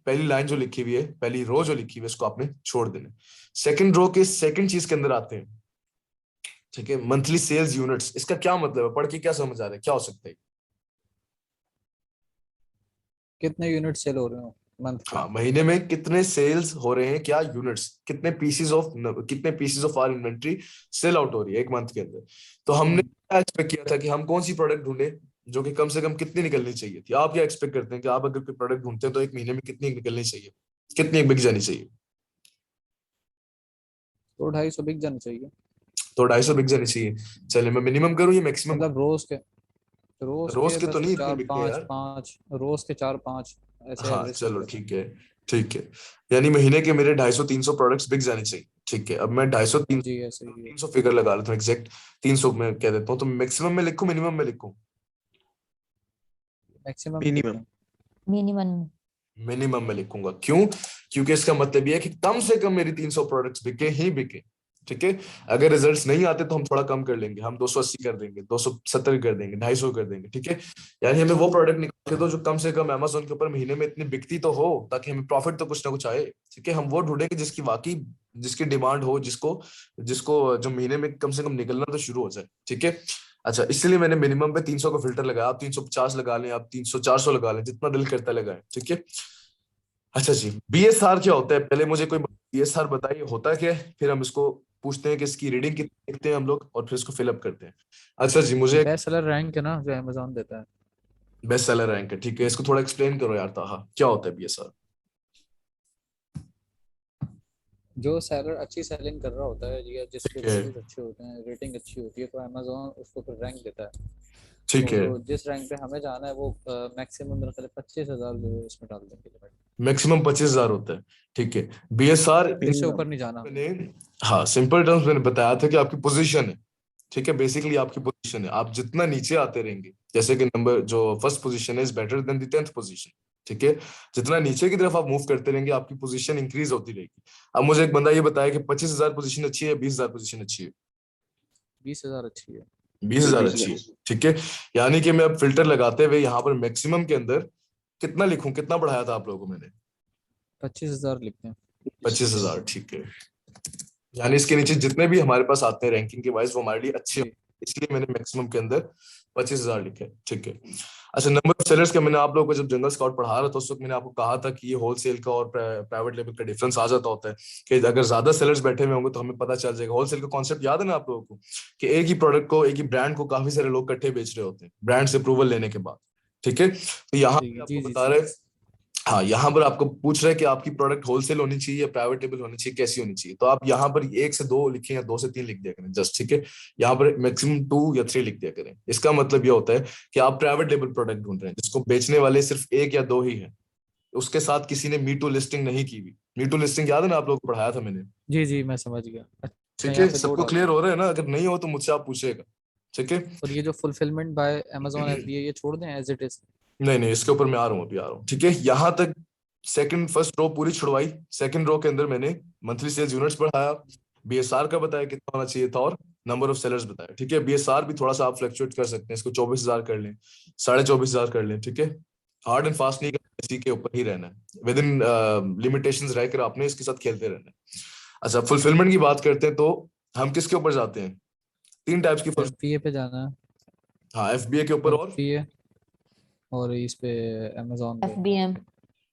पहली लाइन जो लिखी हुई है, पहली रो जो लिखी हुई है इसको आपने छोड़ देना। सेकंड रो के सेकंड चीज के अंदर आते हैं, ठीक है, मंथली सेल्स यूनिट्स, इसका क्या मतलब है, पढ़ के क्या समझ आ रहा है, क्या हो सकता है? कितने यूनिट सेल हो रहे हो मंथ पे? हाँ, महीने में कितने सेल्स हो रहे हैं, क्या यूनिट्स, कितने pieces of our inventory sell out हो रही है एक मंथ के अंदर। तो हमने क्या एक्सपेक्ट किया था कि हम कौन सी प्रोडक्ट ढूंढे जो कि कम से कम कितनी निकलनी चाहिए थी। आप क्या एक्सपेक्ट करते हैं कि आप अगर कोई प्रोडक्ट ढूंढते हैं तो एक महीने में कितनी निकलनी चाहिए, कितनी बिक जानी चाहिए? 200-250 बिक जानी चाहिए। तो 250 बिक जानी चाहिए। चलिए, मैं मिनिमम करूँ या मैक्सिमम? मतलब रोज रोज के के तो बस नहीं इतने चार बिकते पाँच यार। पाँच रोज के 4-5 ऐसे हाँ एवरेज चलो, करते हैं। ठीक है। ठीक है, यानी महीने के मेरे 250-300 प्रोडक्ट्स बिक जाने चाहिए। ठीक है, अब मैं 250 हाँ 300 जी, ऐसे ही है। 300 फिगर लगा लेता हूँ एग्जैक्ट। 300 में कह देता हूँ, तो मैक्सिमम में लिखूं मिनिमम में लिखूं? मैक्सिमम में मिनिमम। लिखें। मिनिमम। मिनिमम में लिखूंगा, क्यों? क्योंकि इसका मतलब ये है कि कम से कम मेरी 300 प्रोडक्ट्स बिके ही बिके। ठीक है, अगर रिजल्ट्स नहीं आते तो हम थोड़ा कम कर लेंगे, हम 280 कर देंगे, 270 कर देंगे, 250 कर देंगे। ठीक है, यानी हमें वो प्रोडक्ट निकाल के दो जो कम से कम अमेजोन के ऊपर महीने में इतनी बिकती तो हो, ताकि हमें प्रॉफिट तो कुछ ना कुछ आए। ठीक है, हम वो ढूंढेंगे जिसकी डिमांड हो, जिसको जिसको जो महीने में कम से कम निकलना तो शुरू हो जाए। ठीक है, अच्छा, इसलिए मैंने मिनिमम पे 300 का फिल्टर लगाया। आप 350 लगा लें, आप 300-400 लगा लें, जितना दिल करता है लगाएं। ठीक है, अच्छा जी, बीएसआर क्या होता है? पहले मुझे कोई बीएसआर बताइए, होता क्या है, फिर हम इसको पूछते हैं कि इसकी रीडिंग कितनी लिखते हैं हम लोग, और फिर इसको फिलअप करते हैं। अच्छा जी, मुझे एक बेस्ट सेलर रैंक है ना जो अमेजोन देता है। बेस्ट सेलर रैंक है, ठीक है, इसको थोड़ा एक्सप्लेन करो यार ताहा, क्या होता है बीएसआर? जो सेलर अच्छी सेलिंग कर रहा होता है या जिसके ठीक है। रिव्यूज अच्छे होते हैं, रेटिंग अच्छी होती है, तो अमेजोन उसको फिर रैंक देता है। ठीक तो है, जो जिस रैंक पे हमें जाना है वो मैक्सिमम मेरे ख्याल 25,000 जो इसमें डाल देंगे लिमिट। मैक्सिमम 25,000 होता है। ठीक है, बीएसआर उससे ऊपर नहीं जाना। मैंने, हाँ, सिंपल टर्म्स मैंने बताया था कि आपकी पोजीशन है। ठीक है, बेसिकली आपकी पोजीशन है, आप जितना नीचे आते रहेंगे, जैसे कि नंबर जो first position is better than the 10th position. ठीक है, जितना नीचे की तरफ आप मूव करते रहेंगे, आपकी पोजीशन इंक्रीज होती रहेगी। अब मुझे एक बंदा ये बताया कि 25,000 पोजीशन अच्छी है, 20,000 पोजीशन अच्छी है? 20,000 अच्छी है। 20,000 20 अच्छी है। ठीक है, यानी कि मैं अब फिल्टर लगाते हुए यहाँ पर मैक्सिमम के अंदर कितना लिखूं, कितना बढ़ाया था आप लोगों को मैंने? 25,000 लिखते हैं। 25,000। ठीक है, यानी इसके नीचे जितने भी हमारे पास आते हैं रैंकिंग के वाइज, वो हमारे लिए अच्छे जी। होंगे, इसलिए मैंने मैक्सिमम के अंदर 25,000 लिखे। ठीक है, अच्छा, नंबर ऑफ सेलर्स का मैंने आप लोगों को जब जंगल स्काउट पढ़ा रहा था उस वक्त मैंने आपको कहा था कि ये होलसेल का और प्राइवेट लेवल का डिफरेंस आ जाता होता है, कि अगर ज्यादा सेलर्स बैठे हुए होंगे तो हमें पता चल जाएगा। होलसेल का कॉन्सेप्ट याद है ना आप लोगों को, कि एक ही प्रोडक्ट को, एक ही ब्रांड को काफी सारे लोग इकट्ठे बेच रहे होते हैं ब्रांड से अप्रूवल लेने के बाद। ठीक है, तो यहाँ जी पे आपको जी जी बता जी। रहे, हाँ, यहाँ पर आपको पूछ रहा है कि आपकी प्रोडक्ट होलसेल होनी चाहिए या प्राइवेट लेबल होनी चाहिए, कैसी होनी चाहिए। तो आप यहाँ पर 1 से 2 लिखें या 2 से 3 लिख दिया करें जस्ट। ठीक है, यहाँ पर मैक्सिमम 2 या 3 लिख दिया करें। इसका मतलब ये होता है कि आप प्राइवेट लेबल प्रोडक्ट ढूंढ रहे हैं जिसको बेचने वाले सिर्फ 1 या 2 ही है, उसके साथ किसी ने मीटू लिस्टिंग नहीं की हुई। मीटू लिस्टिंग याद है ना, आप लोगों को पढ़ाया था मैंने। जी जी, मैं समझ गया। अच्छा, ठीक यहाँ है, पे 2 सबको डालते क्लियर हैं। हो रहा है ना? अगर नहीं हो तो मुझसे आप पूछेगा। ठीक है, और ये जो फुलफिलमेंट बाय अमेजोन एफबीए ये छोड़ दें एज इट इज। नहीं नहीं, इसके ऊपर मैं आ रहा हूँ, अभी आ रहा हूँ। ठीक है, यहाँ तक फर्स्ट रो पूरी छुड़वाई। सेकंड रो के अंदर मैंने मंथली सेल्स यूनिट्स बढ़ाया, बीएसआर का बताया कितना होना चाहिए था, और नंबर ऑफ सेलर्स बताया। ठीक है, बीएसआर भी थोड़ा सा आप फ्लक्चुएट कर सकते हैं, इसको 24,000 कर लें, 24,500 कर लें। ठीक है, हार्ड एंड फास्ट नहीं करना, इसी के ऊपर ही रहना है, विद इन लिमिटेशंस रहकर आपने इसके साथ खेलते रहना है। अच्छा, फुलफिलमेंट की बात करते हैं तो हम किसके ऊपर जाते हैं? 3 टाइप्स की एफबीए पे जाना है। हाँ, एफबीए के ऊपर और एफबीए और इस पे अमेजोन पे। FBM।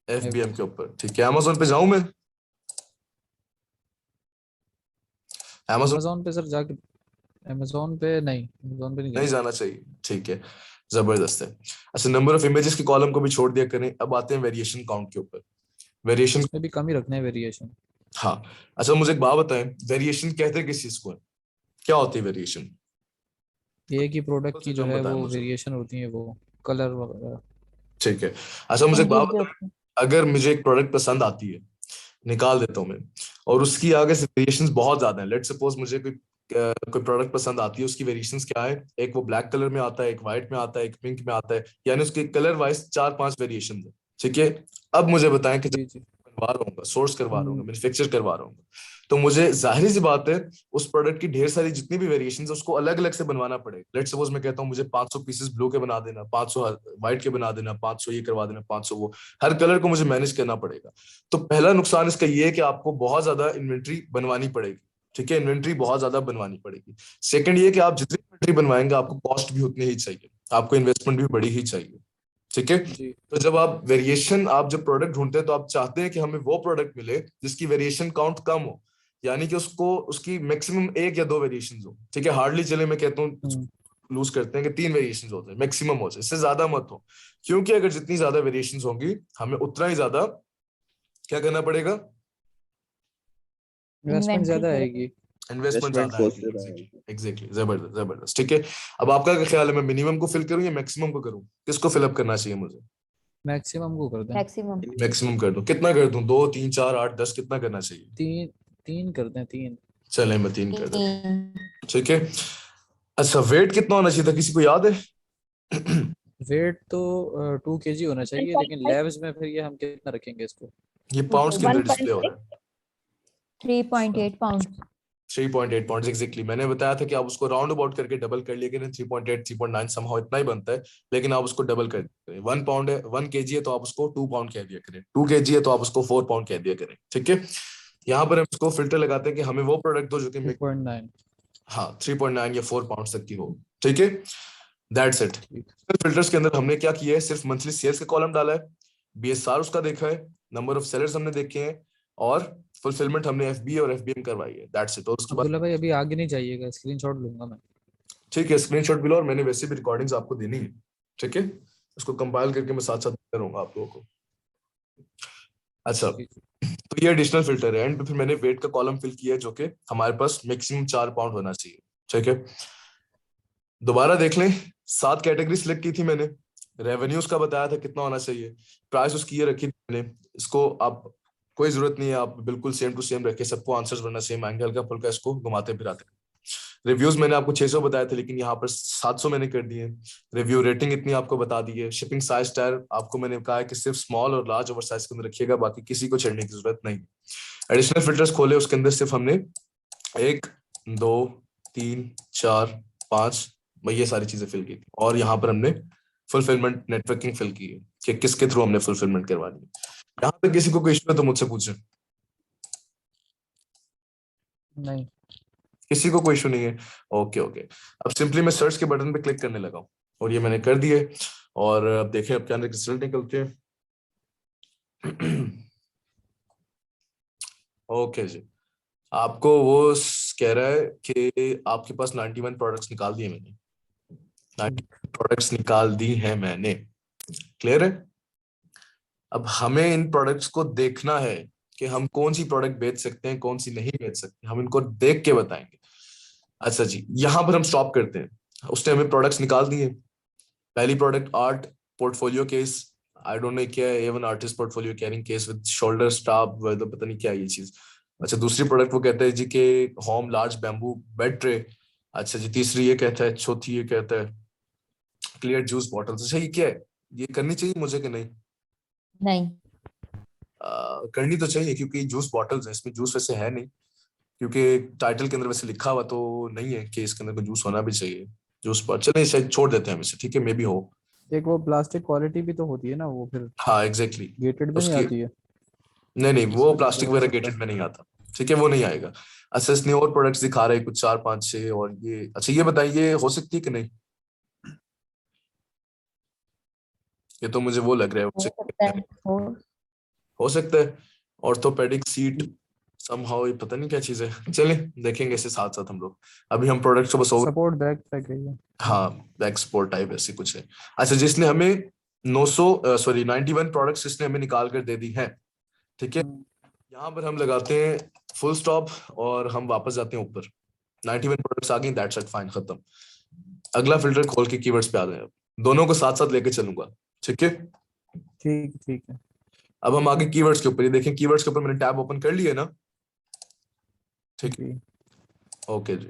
एफबीएम के ऊपर। ठीक है, अमेजोन पे जाऊं मैं? अमेजोन अमेजोन पे सर जाके, अमेजोन पे नहीं, अमेजोन पे नहीं नहीं जाना। जाना चाहिए। ठीक है, जबरदस्त है। अच्छा, नंबर ऑफ इमेजेस के कॉलम को भी छोड़ दिया करें। अब आते हैं वेरिएशन काउंट के ऊपर। वेरिएशन, इसमें भी कम ही रखना है वेरिएशन। हाँ। अच्छा, मुझे एक बात बताएं, वेरिएशन कहते हैं किस चीज को है? क्या होती है वेरिएशन? एक ही प्रोडक्ट की जो टर्म है बताएं वो मुझे। वेरिएशन होती है, वो कलर वगैरह। ठीक है, अच्छा, मुझे एक बात कंप्लीट जो बताएं, अगर मुझे एक प्रोडक्ट पसंद आती है, निकाल देता हूं मैं, और उसकी आगे से वेरिएशंस बहुत ज्यादा हैं, लेट सपोज मुझे कोई प्रोडक्ट पसंद आती है, उसकी वेरिएशंस क्या है, एक वो ब्लैक कलर में आता है, एक व्हाइट में आता है, एक पिंक में आता है, यानी उसके कलर वाइज 4-5 वेरिएशन है। ठीक है, अब मुझे बताएं कि जब जी जी। बनवा रहा हूँ, सोर्स करवा रहा हूँ, मैन्युफैक्चर करवा रहा हूँ, तो मुझे जाहिर सी बात है उस प्रोडक्ट की ढेर सारी जितनी भी वेरिएशन है उसको अलग अलग से बनवाना पड़ेगा। लेट सपोज मैं कहता हूँ मुझे 500 पीसेस ब्लू के बना देना, 500 व्हाइट के बना देना, 500 ये करवा देना, 500 वो, हर कलर को मुझे मैनेज करना पड़ेगा। तो पहला नुकसान इसका ये है कि आपको बहुत ज्यादा इन्वेंट्री बनवानी पड़ेगी। ठीक है, इन्वेंट्री बहुत ज्यादा बनवानी पड़ेगी। सेकंड ये कि आप जितनी इन्वेंट्री बनवाएंगे आपको कॉस्ट भी उतनी ही चाहिए, आपको इन्वेस्टमेंट भी बड़ी ही चाहिए। ठीक है, जी तो जब आप वेरिएशन, आप जब प्रोडक्ट ढूंढते हैं तो आप चाहते हैं कि हमें वो प्रोडक्ट मिले जिसकी वेरिएशन काउंट कम हो, यानी कि उसको उसकी मैक्सिमम 1 या 2 वेरिएशन हो। ठीक है, हार्डली चले मैं कहता हूँ लूज करते हैं कि 3 वेरिएशन होते हैं मैक्सिमम हो जाए, इससे ज्यादा मत हो, क्योंकि अगर जितनी ज्यादा वेरिएशन होंगी हमें उतना ही ज्यादा क्या करना पड़ेगा, इन्वेस्टमेंट इन्वेंट्री ज्यादा करें। आएगी। इन्वेस्टमेंट इन्वेस्टमेंट ज्यादा कॉस्ट आएगी। एग्जैक्टली, जबरदस्त जबरदस्त। ठीक है, अब आपका क्या ख्याल है, मैं मिनिमम को फिल करूं या मैक्सिमम को करूं, किसको फिल अप करना चाहिए मुझे? मैक्सिमम को कर दें। मैक्सिमम। मैक्सिमम कर दूं, कितना कर दूं, 2 3 4 8 10 कितना करना चाहिए? 3 कर दें, 3। चले मैं 3 कर देता हूं। 3। ठीक है, अच्छा वेट कितना होना चाहिए था, किसी को याद है? वेट तो 2 kg होना चाहिए, लेकिन 1.5 लैब्स में फिर ये हम कितना रखेंगे इसको? ये पाउंड्स के अंदर डिस्प्ले हो 1.6 रहा है। 3.8 पाउंड। 3.8 points exactly. मैंने बताया था कि आप उसको राउंड अबाउट करके डबल कर लिए, 3.8 3.9 समहाउ इतना ही बनता है, लेकिन आप उसको डबल कर दें। 1 पाउंड है, 1 kg है तो आप उसको 2 पाउंड कह दिया करें, 2 kg है तो आप उसको 4 पाउंड कह दिया करें। ठीक है, यहाँ पर हम इसको फिल्टर लगाते हैं कि हमें वो प्रोडक्ट दो जो कि 2.9। हाँ 3.9 या 4 पाउंड तक की हो। ठीक है, दैट्स इट। फिल्टर्स के अंदर हमने क्या किया है, सिर्फ मंथली सेल्स का कॉलम डाला है, बीएसआर उसका देखा है, नंबर ऑफ सेलर्स हमने देखे हैं, और फुलफिलमेंट हमने एफबी और एफबीएम करवाई है, दैट्स इट। और उसके बाद अब्दुल्ला भाई अभी आगे नहीं जाइएगा, स्क्रीनशॉट लूंगा मैं। ठीक है, स्क्रीनशॉट भी लो, और मैंने वैसे भी रिकॉर्डिंग्स आपको देनी है। ठीक है, उसको कंपाइल करके मैं साथ साथ करूंगा आप लोगों को। अच्छा, जी जी। तो ये एडिशनल फिल्टर है, एंड फिर मैंने वेट का कॉलम फिल किया है जो कि हमारे पास मैक्सिमम 4 पाउंड होना चाहिए। ठीक है, दोबारा देख लें, 7 कैटेगरी सिलेक्ट की थी मैंने, रेवेन्यूज का बताया था कितना होना चाहिए, प्राइस उसकी ये रखी थी मैंने। इसको आप कोई जरूरत नहीं है, आप बिल्कुल सेम टू सेम रखे, सबको आंसर्स बनना सेम आएंगे, हल्का फुल्का इसको घुमाते फिराते। रिव्यूज मैंने आपको 600 बताए थे, लेकिन यहाँ पर 700 मैंने कर दिए। रिव्यू रेटिंग इतनी आपको बता दी है। शिपिंग साइज टायर आपको मैंने कहा है कि सिर्फ स्मॉल और लार्ज ओवर साइज के अंदर रखिएगा, बाकी किसी को छेड़ने की जरूरत नहीं। एडिशनल फिल्टर्स खोले, उसके अंदर सिर्फ हमने 1 2 3 4 5 ये सारी चीजें फिल की थी, और यहाँ पर हमने फुलफिलमेंट नेटवर्किंग फिल की है कि किसके थ्रू हमने फुलफिलमेंट करवानी है। यहाँ पे किसी को कोई इश्यू है तो मुझसे पूछे, नहीं। किसी को कोई इशू नहीं है? Okay okay. अब सिंपली मैं सर्च के बटन पे क्लिक करने लगा हूं, और ये मैंने कर दिए, और अब देखें अब क्या रिजल्ट निकलते हैं। ओके जी, आपको वो कह रहा है कि आपके पास 91 प्रोडक्ट्स निकाल दिए मैंने, 91 प्रोडक्ट्स निकाल दी है मैंने। क्लियर है? अब हमें इन प्रोडक्ट्स को देखना है कि हम कौन सी प्रोडक्ट बेच सकते हैं, कौन सी नहीं बेच सकते, हम इनको देख के बताएंगे। अच्छा जी, यहां पर हम स्टॉप करते हैं। उसने हमें प्रोडक्ट्स निकाल दिए। पहली product art portfolio case, I don't know क्या है, Avon artist portfolio carrying case with shoulder staff, पता नहीं क्या है ये चीज। अच्छा, दूसरी प्रोडक्ट वो कहता है जी के home large bamboo bed tray. अच्छा जी, तीसरी ये कहता है, चौथी ये कहता है क्लियर जूस बॉटल। अच्छा ये क्या है, ये करनी चाहिए मुझे कि नहीं? नहीं। करनी तो चाहिए, क्योंकि जूस बॉटल्स है, इसमें जूस वैसे है नहीं, क्योंकि टाइटल के अंदर वैसे लिखा हुआ तो नहीं है कि इसके अंदर कोई जूस होना भी चाहिए। जूस पर चलिए शायद छोड़ देते हैं हम इसे, ठीक है, मे बी हो। एक वो प्लास्टिक क्वालिटी भी तो होती है ना, वो फिर हाँ एग्जैक्टली, गेटेड में नहीं उसकी आती है। नहीं नहीं, वो इसमें तो प्लास्टिक हो वगैरह सकता गेटेड है। में नहीं आता। ठीक है, वो नहीं आएगा। अच्छा, इसने और प्रोडक्ट्स दिखा रहे हैं कुछ 4 5 6, और ये अच्छा ये बताइए हो सकती है कि नहीं? ये तो मुझे वो लग रहा है हो सकता है। हो सकता है। ऑर्थोपेडिक सीट समहाउ, ये पता नहीं क्या चीज है, चलिए देखेंगे इसे साथ साथ हम लोग। अभी हम प्रोडक्ट्स को बस over, सपोर्ट बैक पैक है ये। हाँ बैक सपोर्ट टाइप ऐसी कुछ है। अच्छा, जिसने हमें 91 प्रोडक्ट्स इसने हमें निकाल कर दे दी है। ठीक है, यहाँ पर हम लगाते हैं फुल स्टॉप, और हम वापस जाते हैं ऊपर। 91 प्रोडक्ट्स आ गई, दैट्स इट, फाइन, खत्म। अगला फिल्टर खोल के कीवर्ड्स पे आ गए। अब दोनों को साथ साथ लेके चलूंगा। ठीक है, ठीक ठीक है। अब हम आगे कीवर्ड्स के ऊपर। ये देखें, कीवर्ड्स के ऊपर मैंने टैब ओपन कर लिया है ना। ठीक, जी। ओके जी।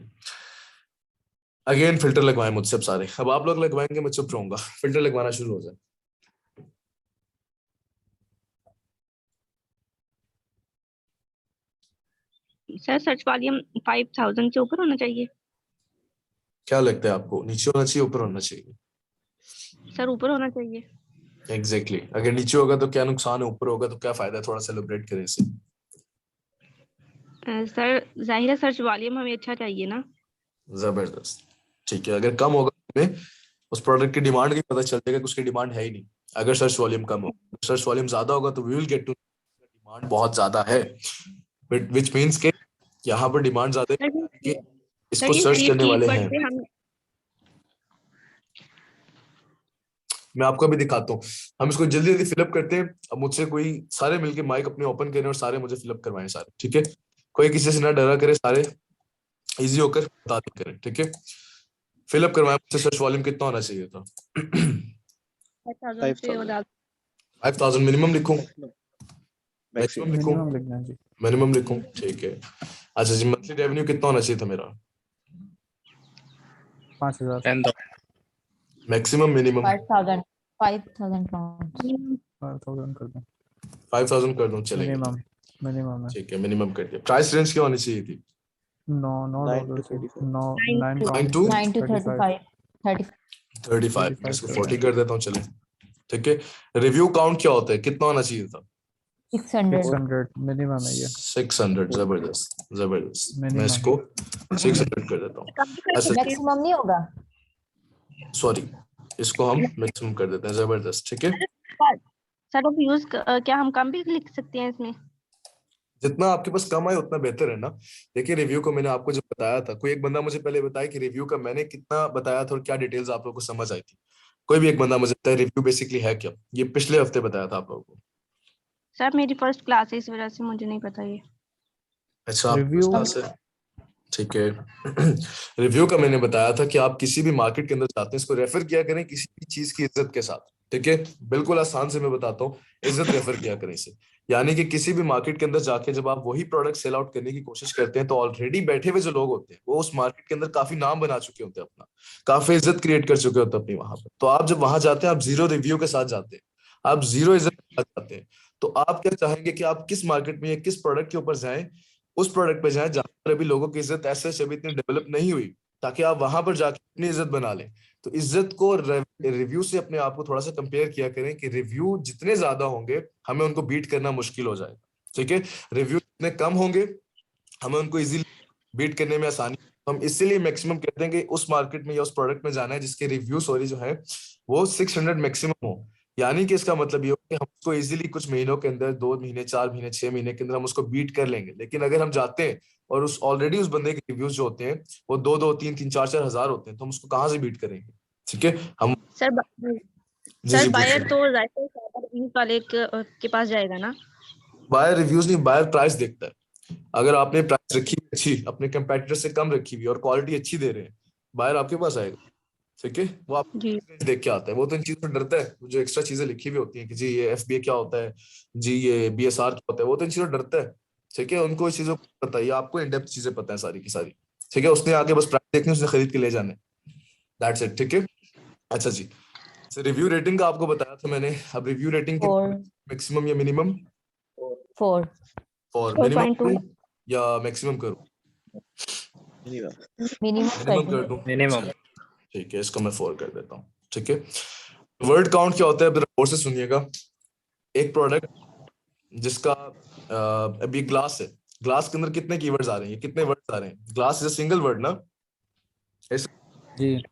अगेन फिल्टर लगवाए मुझसे अब सारे, अब आप लोग लगवाएंगे मैं चुप रहूंगा, फिल्टर लगवाना शुरू हो जाए। सर सर्च वॉल्यूम 5000 से ऊपर होना चाहिए। क्या लगता है आपको, नीचे होना चाहिए ऊपर होना चाहिए? सर ऊपर होना चाहिए। एग्जैक्टली अगर नीचे होगा तो क्या नुकसान है, ऊपर होगा तो क्या फायदा है, थोड़ा सेलिब्रेट करें इसे। सर जाहिर है सर्च वॉल्यूम हमें अच्छा चाहिए ना। जबरदस्त, ठीक है। अगर कम होगा हमें उस प्रोडक्ट की डिमांड की पता चल जाएगा कि उसकी डिमांड है ही नहीं। अगर सर्च वॉल्यूम कम हो, सर्च वॉल्यूम ज्यादा होगा तो we will get to demand बहुत ज्यादा है, विच मींस के यहाँ पर डिमांड ज्यादा है कि सर इसको ये सर्च करने वाले कीवर्ड हैं। पे हम मैं आपको भी दिखाता हूँ। हम इसको जल्दी जल्दी फिलअप करते हैं। अब मुझसे कोई सारे मिलके माइक अपने ओपन करें और सारे मुझे फिलअप करवाएं सारे, ठीक है। कोई किसी से ना डरा करे, सारे इजी होकर बता दिया करें, ठीक है। फिलअप करवाएं मुझसे, सर्च वॉल्यूम कितना होना चाहिए था? 5000 पे बता 5000 मिनिमम लिखूं? मैक्सिमम मैक्सिमम लिखूं? मिनिमम लिखना है जी। मिनिमम लिखूं, ठीक है। अच्छा जी, मंथली रेवेन्यू कितना होना चाहिए था मेरा? 5000। 10,000। Maximum minimum? 5000 pounds। 5000 कर दो। 5000 कर दूं, चलेगा? मिनिमम मिनिमम है। ठीक है, मिनिमम कर दिया। प्राइस रेंज क्या होनी चाहिए थी? 9 9 डॉलर to से 35। 9 9 pounds to 9 to 35 30 35। 35 इसको कर 40 कर देता हूँ, चले, ठीक है। रिव्यू काउंट क्या होता है, कितना होना चाहिए था? 600 600 मिनिमम है ये। 600। जबरदस्त जबरदस्त, मैं मिनिमम। इसको 600 कर देता हूँ। कम भी कर अच्छा, सकते हैं। मैक्सिमम नहीं होगा। सॉरी, इसको हम मैक्सिमम कर देते हैं। जबरदस्त, ठीक है। सर ऑफ यूज क्या हम कम भी लिख सकते हैं इसमें? जितना आपके पास कम आए उतना बेहतर है ना। देखिए, रिव्यू को मैंने आपको जब बताया था, कोई एक बंदा मुझे पहले बताया कि रिव्यू का मैंने कितना बताया था और क्या डिटेल्स आप लोगों को समझ आई थी। कोई भी एक बंदा मुझे बताया रिव्यू बेसिकली है क्या। ये पिछले हफ्ते बताया था आप लोगों को। सर मेरी फर्स्ट क्लास है इस वजह से मुझे नहीं पता ये। अच्छा, आप रिव्यू क्लास है, ठीक है। रिव्यू का मैंने बताया था कि आप किसी भी मार्केट के अंदर जाते हैं, इसको रेफर किया करें किसी भी चीज की इज्जत के साथ, ठीक है। बिल्कुल आसान से मैं बताता हूँ, इज्जत रेफर किया करें इसे। यानी कि किसी भी मार्केट के अंदर जाके जब आप वही प्रोडक्ट सेल आउट करने की कोशिश करते हैं तो ऑलरेडी बैठे हुए जो लोग होते हैं वो उस मार्केट के अंदर काफी नाम बना चुके होते हैं, अपना काफी इज्जत क्रिएट कर चुके होते हैं अपनी वहां पर। तो आप जब वहां जाते हैं, आप जीरो रिव्यू के साथ जाते हैं, आप जीरो इज्जत के साथ जाते हैं। तो आप क्या चाहेंगे कि आप किस मार्केट में या किस प्रोडक्ट के ऊपर जाएं, उस प्रोडक्ट पे जाएं जहां पर अभी लोगों की इज्जत ऐसे अभी इतनी डेवलप नहीं हुई, ताकि आप वहां पर जाके अपनी इज्जत बना लें। तो इज्जत को रिव्यू से अपने आप को थोड़ा सा कंपेयर किया करें कि रिव्यू जितने ज्यादा होंगे हमें उनको बीट करना मुश्किल हो जाएगा, ठीक है। रिव्यू जितने कम होंगे हमें उनको इजीली बीट करने में आसानी। तो हम इसीलिए मैक्सिमम कहते हैं कि उस मार्केट में या उस प्रोडक्ट में जाना है जिसके रिव्यू सॉरी जो है वो 600 मैक्सिमम हो। यानी कि इसका मतलब ये हो कि हम उसको इजीली कुछ महीनों के अंदर, 2 महीने, 4 महीने, 6 महीने के अंदर हम उसको बीट कर लेंगे। लेकिन अगर हम जाते हैं और उस ऑलरेडी उस बंदे के रिव्यूज जो होते हैं वो 2-2, 3-3, 4-4 हजार होते हैं, तो हम उसको कहाँ से बीट करेंगे, ठीक है। हम सर जी जी बायर पूछिए। तो जाहिर है ज्यादा रिव्यूज वाले के पास जाएगा ना। बायर रिव्यूज नहीं, बायर प्राइस देखता है। अगर आपने प्राइस रखी हुई अच्छी, अपने कंपेटिटर से कम रखी हुई और क्वालिटी अच्छी दे रहे हैं, बायर आपके पास आएगा, ठीक है। वो आप जी देख के आता है, वो तो इन चीजों से डरता है। जो एक्स्ट्रा चीजें लिखी हुई होती हैं कि जी ये एफबीए क्या होता है, जी ये बीएसआर क्या होता है, वो तो इन चीजों से डरता है, ठीक है। उनको इस चीजों को पता है, आपको इन डेप्थ चीजें पता है सारी की सारी, ठीक है। उसने आगे बस प्राइस देखनी, उसने खरीद के ले जाने, दैट्स इट, ठीक है। अच्छा जी, रिव्यू रेटिंग का आपको बताया था मैंने। अब रिव्यू रेटिंग की 4 मैक्सिमम या मिनिमम? 4 फॉर मिनिमम 4.2 करूं या मैक्सिमम करूं? मिनिमम। मिनिमम कर मिनिमम दो। कर दूं, मिनिमम। ठीक है। इसको मैं 4 कर देता हूँ, ठीक है। वर्ड काउंट क्या होता है, अब गौर से सुनिएगा। एक प्रोडक्ट जिसका अभी ग्लास है, ग्लास के अंदर कितने कीवर्ड्स आ रहे हैं, कितने वर्ड्स आ रहे हैं? Glass is a single word ना। जी,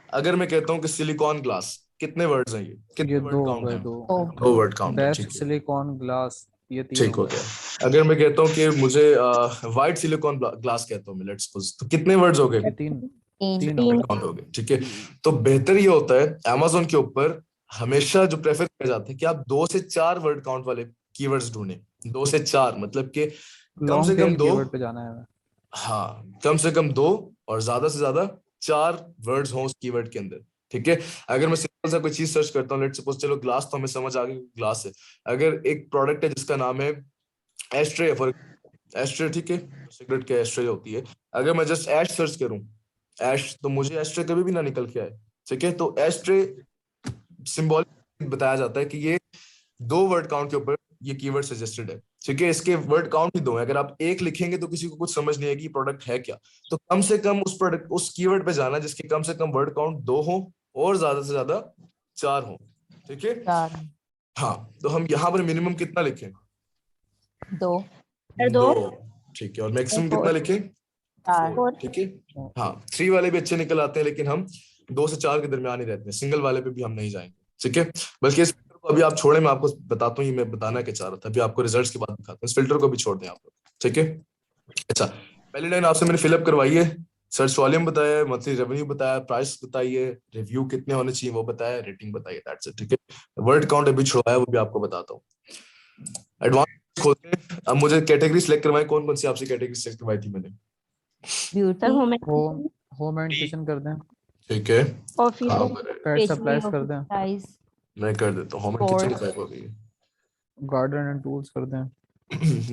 अगर मैं कहता हूँ कि सिलिकॉन ग्लास, कितने वर्ड्स हैं ये, कितने ये वर्ड 2 हो काउंट गए। है? 2 2 वर्ड काउंट है, बेस्ट ठीक है। सिलिकॉन ग्लास, ये 3 ठीक हो गया। अगर मैं कहता हूँ कि मुझे व्हाइट सिलिकॉन ग्लास कहता हूँ मैं, लेट्स सपोज, तो कितने वर्ड्स हो गए? ये 3 3 हो गए। काउंट हो गए, ठीक है। तो बेहतर ये होता है Amazon के ऊपर हमेशा जो प्रेफर किया जाता है कि आप 2 से 4 वर्ड काउंट वाले कीवर्ड्स ढूंढें। 2 से 4 मतलब कि कम से लॉन्ग कम टेल 2, कीवर्ड पे जाना है हमें। हाँ कम से कम 2 और ज्यादा से ज्यादा 4 वर्ड्स हों उस कीवर्ड के अंदर, ठीक है। अगर मैं सिंपल सा कोई चीज सर्च करता हूँ, लेट्स सपोज, चलो ग्लास तो हमें समझ आ गई, ग्लास है। अगर एक प्रोडक्ट है जिसका नाम है एस्ट्रे, फॉर एस्ट्रे, ठीक है, सिगरेट के एस्ट्रे होती है। अगर मैं जस्ट एश सर्च करूं, एश, तो मुझे एस्ट्रे कभी भी ना निकल के आए, ठीक है। तो एस्ट्रे सिंबॉलिक बताया जाता है कि ये 2 वर्ड काउंट के ऊपर ये कीवर्ड सजेस्टेड है, ठीक है। इसके वर्ड काउंट ही 2 है। अगर आप एक लिखेंगे तो किसी को कुछ समझ नहीं आएगी प्रोडक्ट है क्या। तो कम से कम उस प्रोडक्ट, उस कीवर्ड पे जाना जिसके कम से कम वर्ड काउंट 2 हो और ज्यादा से ज्यादा 4 हो, ठीक है। 4 हाँ, तो हम यहाँ पर मिनिमम कितना लिखें? 2 2 2। ठीक है, और मैक्सिमम Four. कितना लिखे? 4 4. ठीक है, हाँ 3 वाले भी अच्छे निकल आते हैं, लेकिन हम 2 से 4 के दरमियान ही रहते हैं, सिंगल वाले पे भी हम नहीं जाएंगे। ठीक है, बल्कि इस फिल्टर को अभी आप छोड़े, मैं आपको बताता हूँ, ये मैं बताना क्या चाह रहा था, अभी आपको रिजल्ट्स के बाद दिखाता हूँ, इस फिल्टर को भी छोड़ दें आप लोग। ठीक है, अच्छा पहली लाइन आपसे मैंने फिलअप करवाई है, सर्च वॉल्यूम बताया है, मंथली रेवेन्यू बताया, प्राइस बताइए, रिव्यू कितने होने चाहिए वो बताया, रेटिंग बताइए, दैट्स इट। ठीक है, वर्ड काउंट अभी छुड़वाया, वो भी आपको बताता हूँ। एडवांस खोलते हैं, अब मुझे कैटेगरी सिलेक्ट करवाएं, कौन कौन सी आपसे कैटेगरी सिलेक्ट करवाई थी मैंने? Sir beauty home home and kitchen कर दें, ठीक है, ऑफिस हाँ करें, पेट स्टेशनरी सप्लाईज कर दें, सप्लाईज मैं कर देता हूँ, home and kitchen Sports. Type हो गई, गार्डन एंड टूल्स कर दें,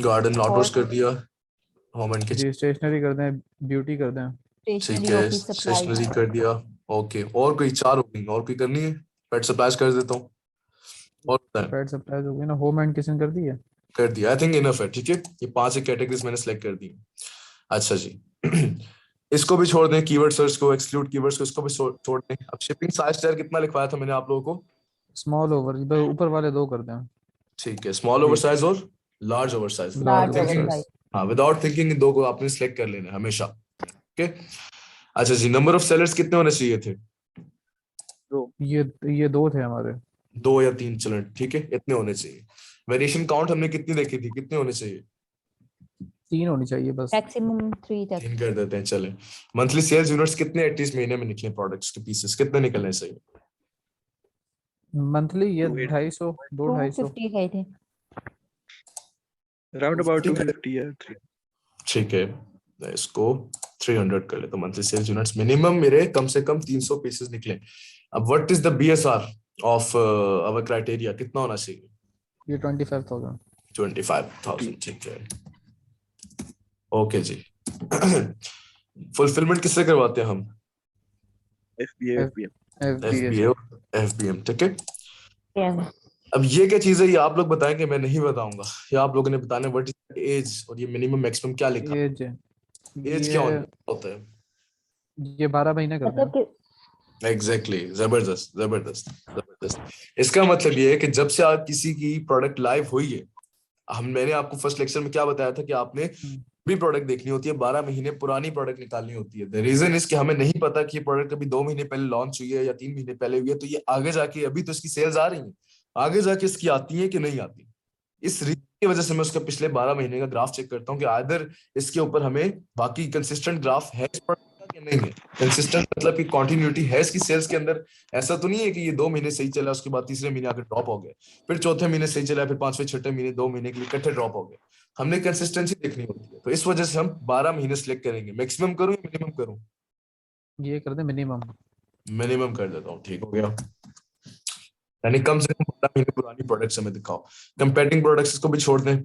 गार्डन आउटडोर्स Sports. कर दिया, होम एंड किचन, जी स्टेशनरी कर दें, ब्यूटी कर दें, ठीक स्टेशनरी है, ऑफिस स्टेशनरी सप्लाईज कर दिया, ओके, और कोई 4 हो गई, और कोई करनी है? पेट सप्लाईज कर देता हूँ, और बताएं। पेट सप्लाईज हो गई ना, होम एंड किचन कर दी है। कर दिया, आई थिंक इनफ है। ठीक है, ये 5 कैटेगरीज मैंने सेलेक्ट कर दी। अच्छा जी इसको भी छोड़ दें, कीवर्ड सर्च को, एक्सक्लूड कीवर्ड्स को, इसको भी छोड़ दें। अब शिपिंग साइज टायर कितना लिखवाया था मैंने आप लोगों को? स्मॉल ओवर, ऊपर वाले 2 कर दें, ठीक है, स्मॉल ओवर साइज और large over size, large Large over oversize. Size हाँ विदाउट थिंकिंग इन 2 को आपने सिलेक्ट कर लेना है हमेशा। ओके, अच्छा जी, नंबर ऑफ सेलर्स कितने होने चाहिए थे? ये 2 थे हमारे, 2 या 3, चलो ठीक है, इतने होने चाहिए। वेरिएशन काउंट हमने कितनी देखी थी, कितने होने चाहिए? 3 होनी चाहिए बस। मैक्सिमम 3 तक 3 कर देते हैं, चले। मंथली सेल्स यूनिट्स कितने एटलीस्ट महीने में निकले, प्रोडक्ट्स के पीसेस कितने निकलने चाहिए? मंथली ये 250, 250 250 गए थे राउंड अबाउट 250 या 3. ठीक है, मैं इसको 300 कर लेता हूं, मंथली सेल्स यूनिट्स मिनिमम मेरे कम से कम 300 पीसेस निकले। अब what is the BSR of our criteria, कितना होना चाहिए? ये 25,000। 25,000, ठीक है, ओके जी फुलफिलमेंट किससे करवाते हैं हम? FBA FBM. एफबीए और एफबीएम, ठीक है। Yeah. अब ये क्या चीज है, ये आप लोग बताएंगे, मैं नहीं बताऊंगा, या आप लोगों ने बताना व्हाट इज एज, और ये मिनिमम मैक्सिमम क्या लिखा, एज एज क्या होता है? ये 12 महीने कर मतलब दें। कि एग्जैक्टली, जबरदस्त जबरदस्त जबरदस्त। इसका मतलब ये है कि जब से आप किसी की प्रोडक्ट लाइव हुई है, मैंने आपको फर्स्ट लेक्चर में क्या बताया था कि आपने भी प्रोडक्ट देखनी होती है, 12 महीने पुरानी प्रोडक्ट निकालनी होती है। द रीजन इज कि हमें नहीं पता कि ये प्रोडक्ट अभी 2 महीने पहले लॉन्च हुई है या 3 महीने पहले हुई है, तो ये आगे जाके, अभी तो इसकी सेल्स आ रही है, आगे जाके इसकी आती है कि नहीं आती। इस रीजन की वजह से मैं उसका पिछले 12 महीने का ग्राफ चेक करता हूँ कि आदर इसके ऊपर हमें बाकी कंसिस्टेंट ग्राफ है इस प्रोडक्ट का कि नहीं है। कंसिस्टेंट मतलब कि कंटिन्यूटी है इसकी सेल्स के अंदर। ऐसा तो नहीं है कि ये 2 महीने सही चला, उसके बाद तीसरे महीने आकर ड्रॉप हो गया, फिर चौथे महीने सही चला, फिर पांचवें छठे महीने 2 महीने के लिए इकट्ठे ड्रॉप हो गए। हमने कंसिस्टेंसी देखनी होती है, तो इस वजह से हम 12 महीने सिलेक्ट करेंगे। मैक्सिमम करूं या मिनिमम करूं? ये कर दें मिनिमम। मिनिमम कर देता हूँ, ठीक हो गया। यानी कम से कम 12 महीने पुरानी प्रोडक्ट्स हमें दिखाओ। कंपेटिंग प्रोडक्ट्स को भी छोड़ दें,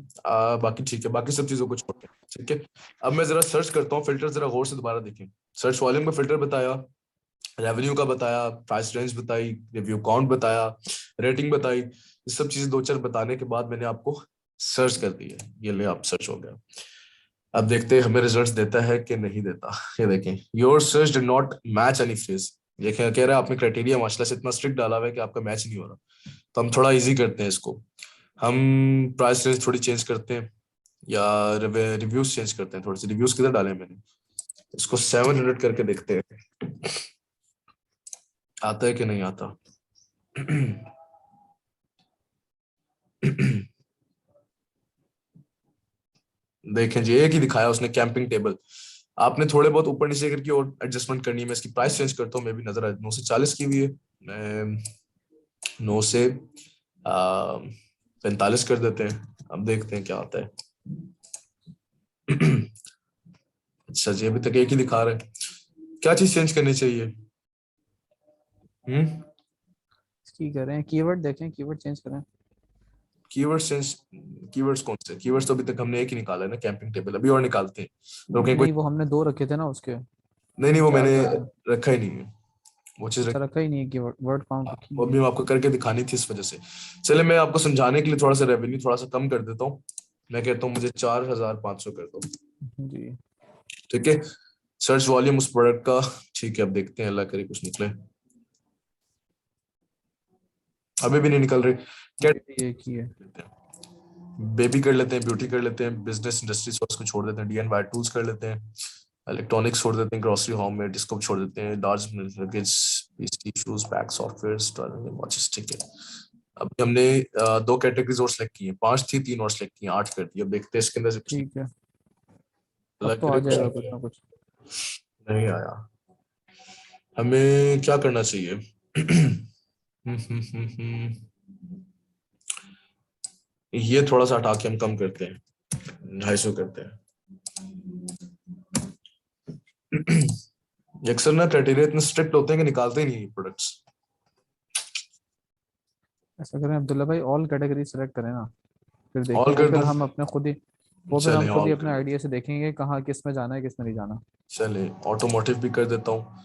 बाकी ठीक है, बाकी सब चीजों को छोड़ दें, ठीक है। अब मैं जरा सर्च करता हूँ, फिल्टर जरा गौर से दोबारा देखें। सर्च वॉल्यूम का फिल्टर बताया, रेवेन्यू का बताया, प्राइस रेंज बताई, रिव्यू काउंट बताया, रेटिंग बताई, ये सब चीजें 2-4 बताने के बाद मैंने आपको सर्च कर दी है। ये ले, आप सर्च हो गया। अब देखते हैं हमें रिजल्ट्स देता है कि नहीं देता। ये देखें, your search did not match any phrase. ये कह रहा है आपने क्राइटेरिया माशाल्लाह से इतना स्ट्रिक्ट डाला हुआ है कि आपका मैच नहीं हो रहा। तो हम थोड़ा इजी करते हैं इसको, हम प्राइस रेंज थोड़ी चेंज करते हैं, या रिव्यूज चेंज करते हैं थोड़े से। रिव्यूज किधर डाले मैंने, इसको 700 करके देखते हैं आता है कि नहीं आता। देखें जी, एक ही दिखाया उसने, कैंपिंग टेबल। आपने थोड़े बहुत ऊपर नीचे करके और एडजस्टमेंट करनी है। मैं इसकी प्राइस चेंज करता हूँ, मैं भी नजर आए 9 से 40 की हुई है, मैं 9 से 45 कर देते हैं। अब देखते हैं क्या आता है। अच्छा जी, अभी तक एक ही दिखा रहा है, क्या चीज चेंज करनी चाहिए? इसकी करें कीवर्ड, देखें कीवर्ड चेंज करें। कीवर्ड्स चेंज, कीवर्ड्स कौन से? कीवर्ड्स तो अभी तक हमने एक ही निकाला है ना, कैंपिंग टेबल। अभी और निकालते हैं तो कहीं कोई, नहीं वो हमने 2 रखे थे ना उसके। नहीं वो 4 मैंने कर दें। रखा ही नहीं है, वो चीज अच्छा रखा ही नहीं है कीवर्ड, वर्ड काउंट रखी वो नहीं भी है। मैं आपको करके दिखानी थी इस वजह से। चले, मैं आपको समझाने के लिए थोड़ा सा रेवेन्यू थोड़ा सा कम कर देता हूँ। मैं कहता हूँ मुझे 4,500 कर दो, जी ठीक है। सर्च वॉल्यूम उस प्रोडक्ट का, ठीक है। अब देखते हैं, अल्लाह करे कुछ निकले। अभी भी नहीं निकल रही, क्या ये एक ही है। बेबी कर लेते हैं, ब्यूटी कर लेते हैं, बिजनेस इंडस्ट्री सोर्स को छोड़ देते हैं, DIY टूल्स कर लेते हैं, इलेक्ट्रॉनिक्स छोड़ देते हैं, ग्रोसरी होम में डिस्को छोड़ देते हैं, large luggage, PC, shoes, bag, software, watches. ठीक है, अभी हमने 2 कैटेगरीज और सिलेक्ट की हैं, 5 थी 3 और सिलेक्ट की हैं, 8 कर दी। अब देखते हैं इसके अंदर से कुछ ठीक है, अब लग तो आ जाएगा कुछ रहा ना कुछ। नहीं आया। हमें क्या करना चाहिए? ये थोड़ा सा हटा के हम कम करते हैं, 250 करते हैं। अक्सर ना क्राइटेरिया इतने स्ट्रिक्ट होते हैं कि निकालते ही नहीं प्रोडक्ट्स। ऐसा करें अब्दुल्ला भाई, ऑल कैटेगरी सेलेक्ट करें ना, फिर देखें ऑल वो कर फिर दूं? हम अपने खुद ही, वो फिर हम चले खुद ही ऑल अपने कर, आइडिया से देखेंगे कहाँ किस में जाना है किस में नहीं जाना। चले ऑटोमोटिव भी कर देता हूँ,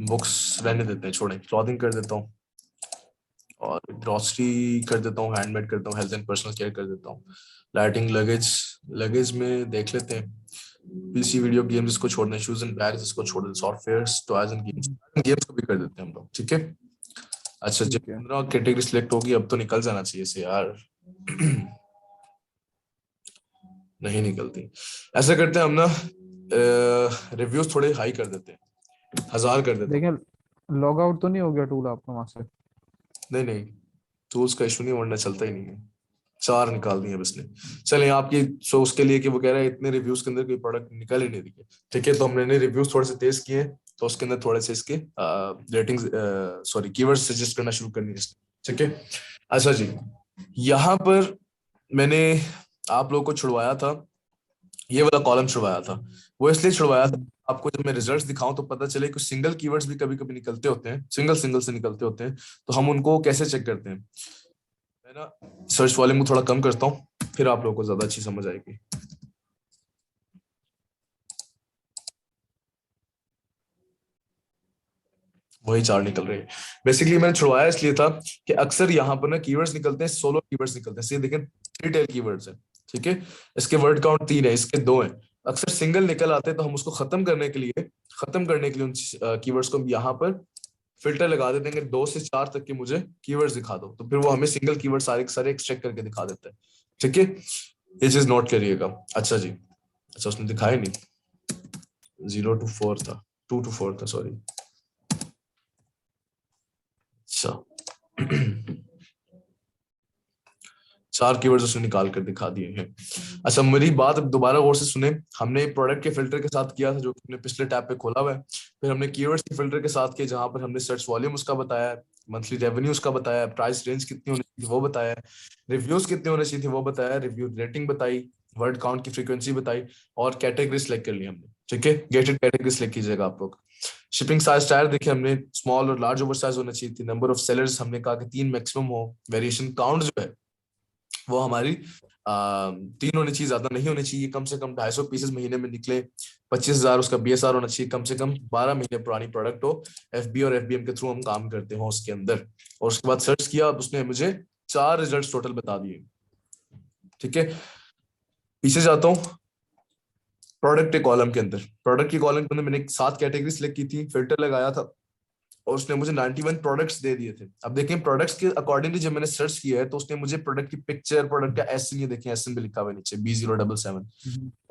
बुक्स रहने देते हैं, छोड़ें, क्लॉथिंग कर देता हूँ, और ग्रोसरी कर देता हूँ, हैंडमेड करता हूँ, हेल्थ एंड पर्सनल केयर कर देता हूँ, लाइटिंग, लगेज, लगेज में देख लेते हैं, पीसी, वीडियो गेम्स इसको छोड़ना है, शूज एंड बैग्स इसको छोड़ दें, softwares, toys and games, games को भी कर देते हैं हम लोग। ठीक है, अच्छा जब ठीक है। 15 कैटेगरी सिलेक्ट होगी अब तो निकल जाना चाहिए से यार। नहीं निकलती। ऐसा करते हैं हम ना, रिव्यूज थोड़े हाई कर देते हैं, 1000 कर देता हूँ। देखें लॉग आउट तो नहीं हो गया टूल आपका वहां से? नहीं नहीं, टूल्स का इशू नहीं, वरना चलता ही नहीं है। 4 निकाल दिए अब इसने। चले आपकी, सो उसके लिए कि वो कह रहा है इतने रिव्यूज के अंदर कोई प्रोडक्ट निकल ही नहीं दिए। ठीक है, तो हमने रिव्यूज थोड़े से तेज किए, तो उसके अंदर थोड़े से इसके रेटिंग्स, सॉरी, कीवर्ड्स सजेस्ट करना शुरू कर दिए इसने। ठीक है, अच्छा जी, यहाँ पर मैंने आप लोगों को छुड़वाया था, ये वाला कॉलम छुड़वाया था। वो इसलिए छुड़वाया था, आपको जब मैं रिजल्ट्स दिखाऊं तो पता चले कि सिंगल कीवर्ड्स भी कभी कभी निकलते होते हैं, सिंगल सिंगल से निकलते होते हैं, तो हम उनको कैसे चेक करते हैं। मैं ना सर्च वॉल्यूम को थोड़ा कम करता हूँ, फिर आप लोगों को ज्यादा अच्छी समझ आएगी। वही 4 निकल रहे हैं। बेसिकली मैंने छुड़वाया इसलिए था कि अक्सर यहाँ पर ना कीवर्ड्स निकलते हैं, सोलो कीवर्ड्स निकलते हैं। ये देखें 3 टेल कीवर्ड्स है, ठीक है, इसके वर्ड काउंट 3 है, इसके 2 है। अक्सर सिंगल निकल आते हैं, तो हम उसको खत्म करने के लिए उन कीवर्ड्स को हम यहाँ पर फिल्टर लगा देते हैं कि 2 से 4 तक के मुझे कीवर्ड्स दिखा दो, तो फिर वो हमें सिंगल कीवर्ड सारे के सारे एक्सट्रैक्ट करके दिखा देता है। ठीक है, ये चीज नोट करिएगा। अच्छा जी, अच्छा उसने दिखाया नहीं, 0 to 4 था, 2 to 4 था, सॉरी। अच्छा 4 कीवर्ड्स उसने निकाल कर दिखा दिए हैं। अच्छा मेरी बात अब दोबारा गौर से सुने, हमने प्रोडक्ट के फिल्टर के साथ किया था जो कि हमने पिछले टैब पे खोला हुआ है, फिर हमने कीवर्ड्स के फिल्टर के साथ किया जहां पर हमने सर्च वॉल्यूम उसका बताया, मंथली रेवेन्यू उसका बताया, प्राइस रेंज कितनी होनी चाहिए वो बताया, रिव्यूज कितने होने चाहिए थे वो बताया, रिव्यू रेटिंग बताई, वर्ड काउंट की फ्रीक्वेंसी बताई, और कैटेगरी सिलेक्ट कर ली हमने। ठीक है, गेटेड कैटेगरी सिलेक्ट कीजिएगा आप लोग। शिपिंग साइज टायर देखे हमने, स्मॉल और लार्ज ओवर साइज होना चाहिए थी, नंबर ऑफ सेलर्स हमने कहा कि 3 मैक्सिमम हो, वेरिएशन काउंट जो है वो हमारी 3 होनी चाहिए, ज्यादा नहीं होनी चाहिए, कम से कम 250 पीसेस महीने में निकले, 25,000 उसका BSR होना चाहिए, कम से कम 12 महीने पुरानी प्रोडक्ट हो, FB और FBM के थ्रू हम काम करते हो उसके अंदर। और उसके बाद सर्च किया, अब उसने मुझे 4 रिजल्ट टोटल बता दिए। ठीक है, पीछे जाता हूँ, प्रोडक्ट के कॉलम के अंदर, प्रोडक्ट की कॉलम के अंदर मैंने 7 कैटेगरी सिलेक्ट की थी, फिल्टर लगाया था, और उसने मुझे 91 प्रोडक्ट्स दे दिए थे। अब देखें प्रोडक्ट्स के अकॉर्डिंगली जब मैंने सर्च किया है, तो उसने मुझे प्रोडक्ट की पिक्चर, प्रोडक्ट का एसएन, ये देखें एसएन भी लिखा हुआ है नीचे, B077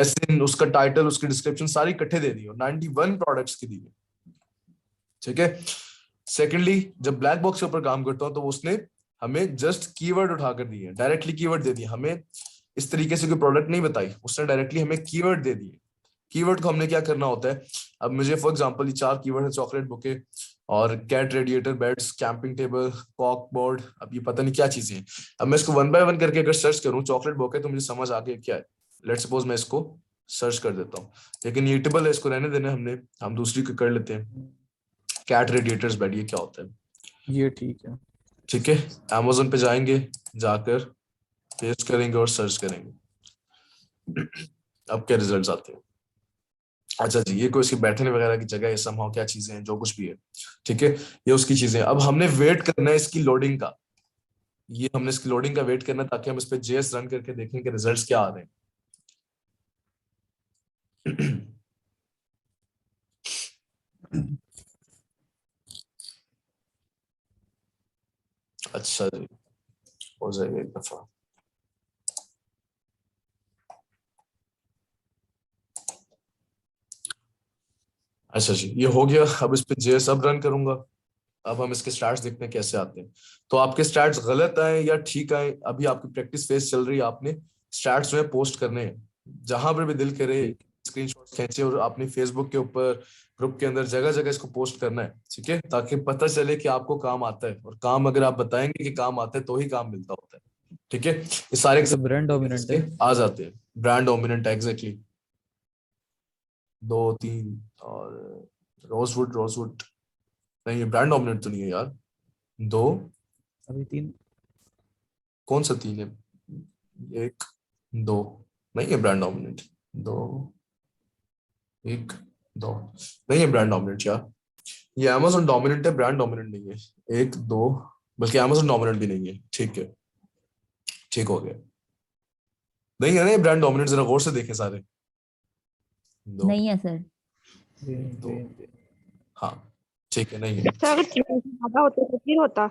एसएन, उसका टाइटल, उसकी डिस्क्रिप्शन सारी इकट्ठे दे दी और 91 प्रोडक्ट्स की दी। ठीक है, सेकेंडली जब ब्लैक बॉक्स के ऊपर काम करता हूं तो उसने हमें जस्ट कीवर्ड उठाकर दिए, डायरेक्टली कीवर्ड दे दिए, हमें इस तरीके से कोई प्रोडक्ट नहीं बताई, उसने डायरेक्टली हमें कीवर्ड दे दिए। कीवर्ड को हमने क्या करना होता है, अब मुझे फॉर एग्जांपल ये 4 कीवर्ड है, चॉकलेट बुके और cat radiator beds, camping table, कॉक बोर्ड, अब ये पता नहीं क्या चीजें हैं। अब मैं इसको 1 बाय 1 करके अगर सर्च करूं, चॉकलेट बुके, तो मुझे समझ आ गया क्या है। लेट सपोज मैं इसको सर्च कर देता हूँ, लेकिन ये ईटेबल है, इसको रहने देना हमने, हम दूसरी को कर लेते हैं, कैट रेडिएटर्स बेड, ये क्या होता है। ये ठीक है। ठीक है, Amazon पे जाएंगे, जाकर पेस्ट करेंगे और सर्च करेंगे, अब क्या रिजल्ट्स आते हैं। अच्छा जी, ये कोई इसके बैठने वगैरह की जगह है, समहाउ क्या चीजें हैं, जो कुछ भी है। ठीक है, ये उसकी चीजें। अब हमने वेट करना है इसकी लोडिंग का, ये हमने इसकी लोडिंग का वेट करना है, ताकि हम इस पे JS रन करके देखें कि रिजल्ट्स क्या आ रहे हैं। अच्छा जी, हो जाएगा एक दफा। अच्छा जी, ये हो गया। अब इस पे जेएस अब रन करूंगा। अब हम इसके स्टार्ट्स देखते हैं कैसे आते हैं। तो आपके स्टार्ट्स गलत आए या ठीक आए, अभी आपकी प्रैक्टिस फेज चल रही है, आपने स्टार्ट्स जो है पोस्ट करने हैं जहां पर भी दिल करे। ठीक स्क्रीनशॉट खींचे और आपने फेसबुक के ऊपर, ग्रुप के अंदर, जगह जगह इसको पोस्ट करना है, ठीक है, ताकि पता चले कि आपको काम आता है। और काम अगर आप बताएंगे कि काम आता है तो ही काम मिलता होता है, ठीक है। ये सारे ये तो ब्रांड डोमिनेंट है। आ जाते हैं। Brand dominant, exactly. 2 3 और रोजवुड, रोजवुड नहीं, ये ब्रांड डोमिनेंट तो नहीं है यार। 2, अभी 3। कौन सा 3 है? 1 2 नहीं है ब्रांड डोमिनेंट। 2 1 2 नहीं है ब्रांड डोमिनेंट यार। ये अमेजोन डोमिनेंट है, ब्रांड डोमिनेंट नहीं है। 1 2, बल्कि अमेजोन डोमिनेंट भी नहीं है। ठीक है, ठीक हो गया। नहीं है ना ब्रांड डोमिनेंट, जरा गौर से देखें सारे। 2 नहीं है सर। 2, हाँ ठीक है, नहीं है। सर अगर 3 से ज्यादा होते तो फिर होता।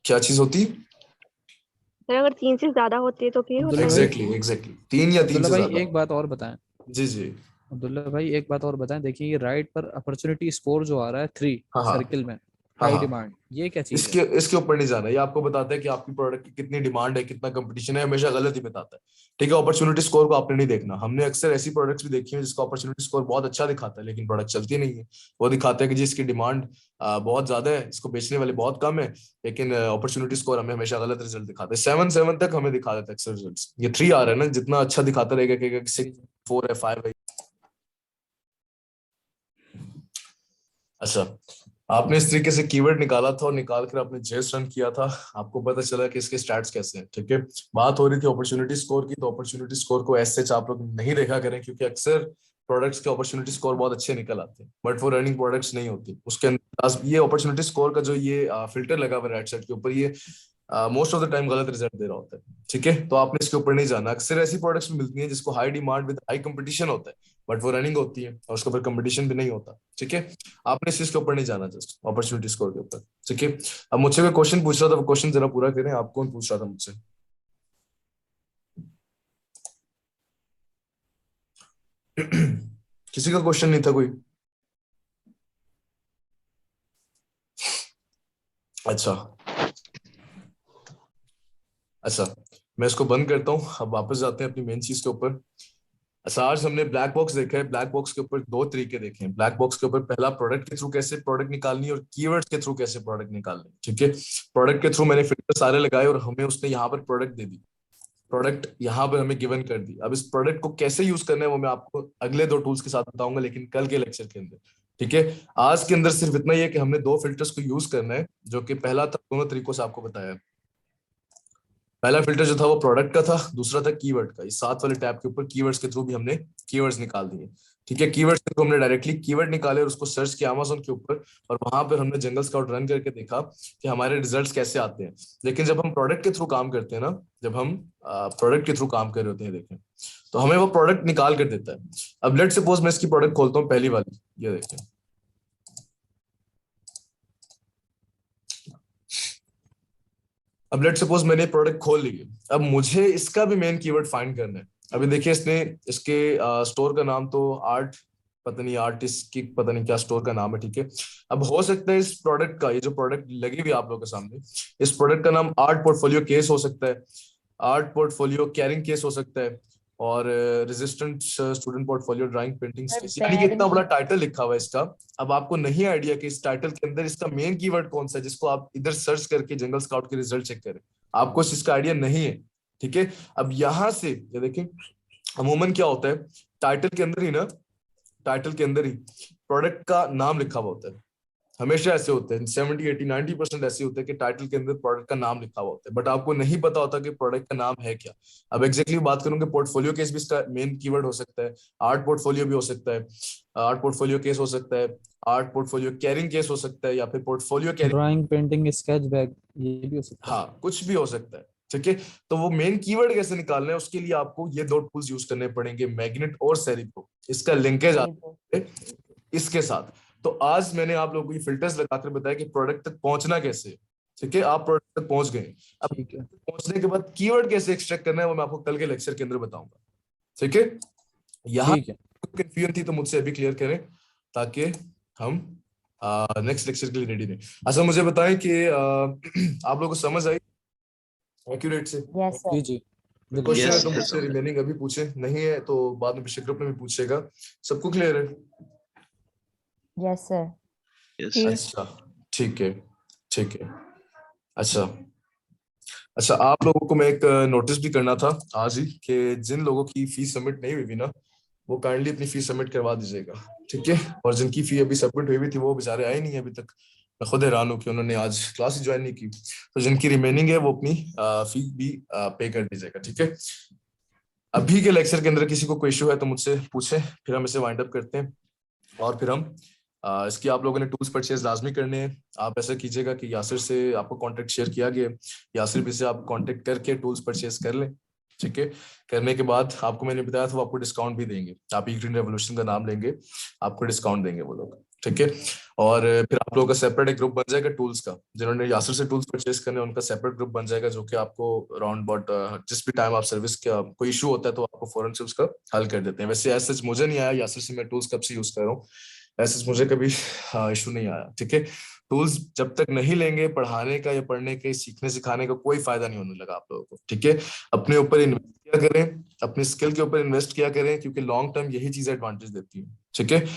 क्या चीज होती? सर अगर 3 से ज्यादा होते तो फिर अब्दुल्ला होता। भाई, एग्जैक्टली 3 या 3 अब्दुल्ला से भाई ज्यादा। एक बात और बताएं। जी जी। अब्दुल्ला भाई एक बात और बताएं, देखिए ये राइट पर अपॉर्चुनिटी स्कोर जो आ रहा है 3 हाँ हाँ सर्किल में, हाँ हाई हाँ। डिमांड, ये क्या चीज इसके है? इसके ऊपर नहीं जाना। ये आपको बताता है कि आपकी प्रोडक्ट की कितनी डिमांड है, कितना कंपटीशन है, हमेशा गलत ही बताता है। ठीक है, अपॉर्चुनिटी स्कोर को आपने नहीं देखना। हमने अक्सर ऐसी प्रोडक्ट्स भी देखी हैं जिसका अपॉर्चुनिटी स्कोर बहुत अच्छा दिखाता है, लेकिन प्रोडक्ट चलती नहीं है। वो दिखाता है कि जिसकी डिमांड बहुत ज्यादा है, इसको बेचने वाले बहुत कम है, लेकिन अपॉर्चुनिटी स्कोर हमें हमेशा गलत रिजल्ट दिखाता है। 7 तक हमें दिखा देता है अक्सर रिजल्ट। ये 3 आ रहा है ना, जितना अच्छा दिखाता रहेगा कि 6 4 है, 5 है। अच्छा, आपने इस तरीके से कीवर्ड निकाला था और निकाल कर आपने जेस रन किया था। आपको पता चला कि इसके स्टैट्स कैसे हैं, ठीक है। बात हो रही थी अपॉर्चुनिटी स्कोर की, तो अपॉर्चुनिटी स्कोर को ऐसे आप लोग नहीं देखा करें, क्योंकि अक्सर प्रोडक्ट्स के अपॉर्चुनिटी स्कोर बहुत अच्छे निकल आते हैं, बट वो रनिंग प्रोडक्ट्स नहीं होती। उसके अंदर ये अपॉर्चुनिटी स्कोर का जो ये फिल्टर लगा हुआ है राइट साइड के ऊपर, ये मोस्ट ऑफ द टाइम गलत रिजल्ट दे रहा होता है, ठीक है। तो आपने इसके ऊपर नहीं जाना। अक्सर ऐसी प्रोडक्ट्स मिलती हैं जिसको high demand with high competition होता है, बट वो रनिंग होती है और उसके ऊपर कंपटीशन भी नहीं होता, ठीक है। आपने इस चीज के ऊपर नहीं जाना, जस्ट अपॉर्चुनिटी स्कोर के ऊपर, ठीक है। अब मुझसे कोई क्वेश्चन पूछ रहा था, वो क्वेश्चन जरा पूरा करें। आप कौन पूछ रहा था मुझसे? किसी का क्वेश्चन नहीं था कोई? अच्छा अच्छा, मैं इसको बंद करता हूँ। अब वापस जाते हैं अपनी मेन चीज के ऊपर। अच्छा, आज हमने ब्लैक बॉक्स देखा है। ब्लैक बॉक्स के ऊपर 2 तरीके देखे हैं। ब्लैक बॉक्स के ऊपर पहला, प्रोडक्ट के थ्रू कैसे प्रोडक्ट निकालनी है, और कीवर्ड्स के थ्रू कैसे प्रोडक्ट निकालनी है, ठीक है। प्रोडक्ट के थ्रू मैंने फिल्टर सारे लगाए और हमें उसने यहाँ पर प्रोडक्ट दे दी, प्रोडक्ट यहाँ पर हमें गिवन कर दी। अब इस प्रोडक्ट को कैसे यूज करना है वो मैं आपको अगले 2 टूल्स के साथ बताऊंगा, लेकिन कल के लेक्चर के अंदर, ठीक है। आज के अंदर सिर्फ इतना ही है कि हमने 2 फिल्टर्स को यूज करना है, जो कि पहला था, दोनों तरीकों से आपको बताया। पहला फिल्टर जो था वो प्रोडक्ट का था, दूसरा था कीवर्ड का। इस 7 वाले टैब के ऊपर कीवर्ड्स के थ्रू भी हमने कीवर्ड्स निकाल दिए, ठीक है। कीवर्ड्स के थ्रू हमने डायरेक्टली कीवर्ड निकाले और उसको सर्च किया अमेज़न के ऊपर, और वहां पर हमने जंगल स्काउट रन करके देखा कि हमारे रिजल्ट्स कैसे आते हैं। लेकिन जब हम प्रोडक्ट के थ्रू काम करते हैं ना, जब हम प्रोडक्ट के थ्रू काम कर रहे होते हैं, देखें, तो हमें वो प्रोडक्ट निकाल कर देता है। अब लेट सपोज मैं इसकी प्रोडक्ट खोलता हूँ, पहली वाली, ये देखें। अब लेट सपोज मैंने प्रोडक्ट खोल ली है। अब मुझे इसका भी मेन कीवर्ड फाइंड करना है। अभी देखिए, इसने इसके स्टोर का नाम तो आर्ट, पता नहीं आर्टिस्ट की, पता नहीं क्या स्टोर का नाम है, ठीक है। अब हो सकता है इस प्रोडक्ट का, ये जो प्रोडक्ट लगी हुई है आप लोगों के सामने, इस प्रोडक्ट का नाम आर्ट पोर्टफोलियो केस हो सकता है, आर्ट पोर्टफोलियो कैरिंग केस हो सकता है, और resistant student portfolio drawing painting sir case. यानी कि इतना बड़ा पैर टाइटल लिखा हुआ है इसका। अब आपको नहीं आइडिया कि इस टाइटल के अंदर इसका मेन कीवर्ड कौन सा है, जिसको आप इधर सर्च करके जंगल स्काउट के रिजल्ट चेक करें। आपको इस चीज का आइडिया नहीं है, ठीक है। अब यहां से ये देखें, अमूमन क्या होता है, टाइटल के अंदर ही ना, टाइटल के अंदर ही प्रोडक्ट का नाम लिखा हुआ होता है। हमेशा ऐसे होते हैं, 70 80 90% ऐसे होते हैं कि टाइटल के अंदर प्रोडक्ट का नाम लिखा हुआ होता है, बट आपको नहीं पता होता कि प्रोडक्ट का नाम है क्या। अब एग्जैक्टली बात करूंगे, पोर्टफोलियो केस भी इसका मेन कीवर्ड हो सकता है, आर्ट पोर्टफोलियो भी हो सकता है, आर्ट पोर्टफोलियो केस हो सकता है, आर्ट पोर्टफोलियो कैरिंग केस हो सकता है, या फिर portfolio carrying, drawing, painting, sketch bag, ये भी हो सकता है। हाँ कुछ भी हो सकता है, ठीक है। तो वो मेन कीवर्ड कैसे निकालना है, उसके लिए आपको ये 2 टूल्स यूज करने पड़ेंगे, मैग्नेट और सेरिप्रो। इसका लिंकेज इसके साथ। तो आज मैंने आप लोगों को ये फिल्टर्स लगाकर बताया कि प्रोडक्ट तक पहुंचना कैसे है, ठीक है। आप प्रोडक्ट तक पहुंच गए, अब ठीक है। पहुंचने के बाद कीवर्ड कैसे एक्सट्रैक्ट करना है वो मैं आपको कल के लेक्चर के अंदर बताऊंगा, ठीक है। यहाँ ठीक है। कंफ्यूजन थी तो मुझसे अभी क्लियर करें। ताकि हम नेक्स्ट लेक्चर के लिए रेडी रहें। अच्छा मुझे बताएं कि आप लोगों को समझ आई एक्यूरेट से? Yes sir. जी जी बिल्कुल। क्वेश्चन है Yes, तो yes, मुझसे समझ आया। रिमेनिंग अभी पूछे, नहीं है तो बाद में पिछले ग्रुप में भी पूछेगा। सबको क्लियर है? Yes sir. Yes. अच्छा ठीक है, ठीक है। अच्छा अच्छा, आप लोगों को मैं एक नोटिस भी करना था आज ही कि जिन लोगों की फीस सबमिट नहीं हुई थी ना, वो काइंडली अपनी फीस सबमिट करवा दीजिएगा, ठीक है? और जिनकी फी अभी सबमिट हुई थी वो बेचारे आए नहीं अभी तक। मैं खुद हैरान हूँ कि उन्होंने आज क्लास ही ज्वाइन नहीं की। तो जिनकी रिमेनिंग है वो अपनी फी भी पे कर दीजिएगा, ठीक है? अभी के लेक्चर के अंदर किसी को कोई इशू है तो मुझसे पूछें, फिर हम इसे वाइंड अप करते हैं। और फिर हम इसकी आप लोगों ने टूल्स परचेज लाजमी करने हैं। आप ऐसा कीजिएगा कि यासिर से आपको कॉन्टेक्ट शेयर किया गया, यासिर भी से आप कॉन्टेक्ट करके टूल्स परचेज कर लें, ठीक है? करने के बाद आपको मैंने बताया था वो आपको डिस्काउंट भी देंगे। आप ई ग्रीन रेवोल्यूशन का नाम लेंगे, आपको डिस्काउंट देंगे वो लोग, ठीक है? और फिर आप लोगों का सेपरेट एक ग्रुप बन जाएगा टूल्स का। जिन्होंने यासिर से टूल्स परचेज करने उनका सेपरेट ग्रुप बन जाएगा, जो कि आपको अराउंड अबाउट जिस भी टाइम आप सर्विस का कोई इशू होता है तो आपको फौरन से उसका हल कर देते हैं। वैसे ऐसा मुझे नहीं आया यासिर से मैं टूल्स कब से यूज कर रहा हूँ, ऐसे मुझे कभी इशू नहीं आया, ठीक है? टूल्स जब तक नहीं लेंगे, पढ़ाने का या पढ़ने के सीखने सिखाने का कोई फायदा नहीं होने लगा आप लोगों को, ठीक है? अपने ऊपर इन्वेस्ट किया करें, अपनी स्किल के ऊपर इन्वेस्ट किया करें, क्योंकि लॉन्ग टर्म यही चीज एडवांटेज देती है, ठीक है?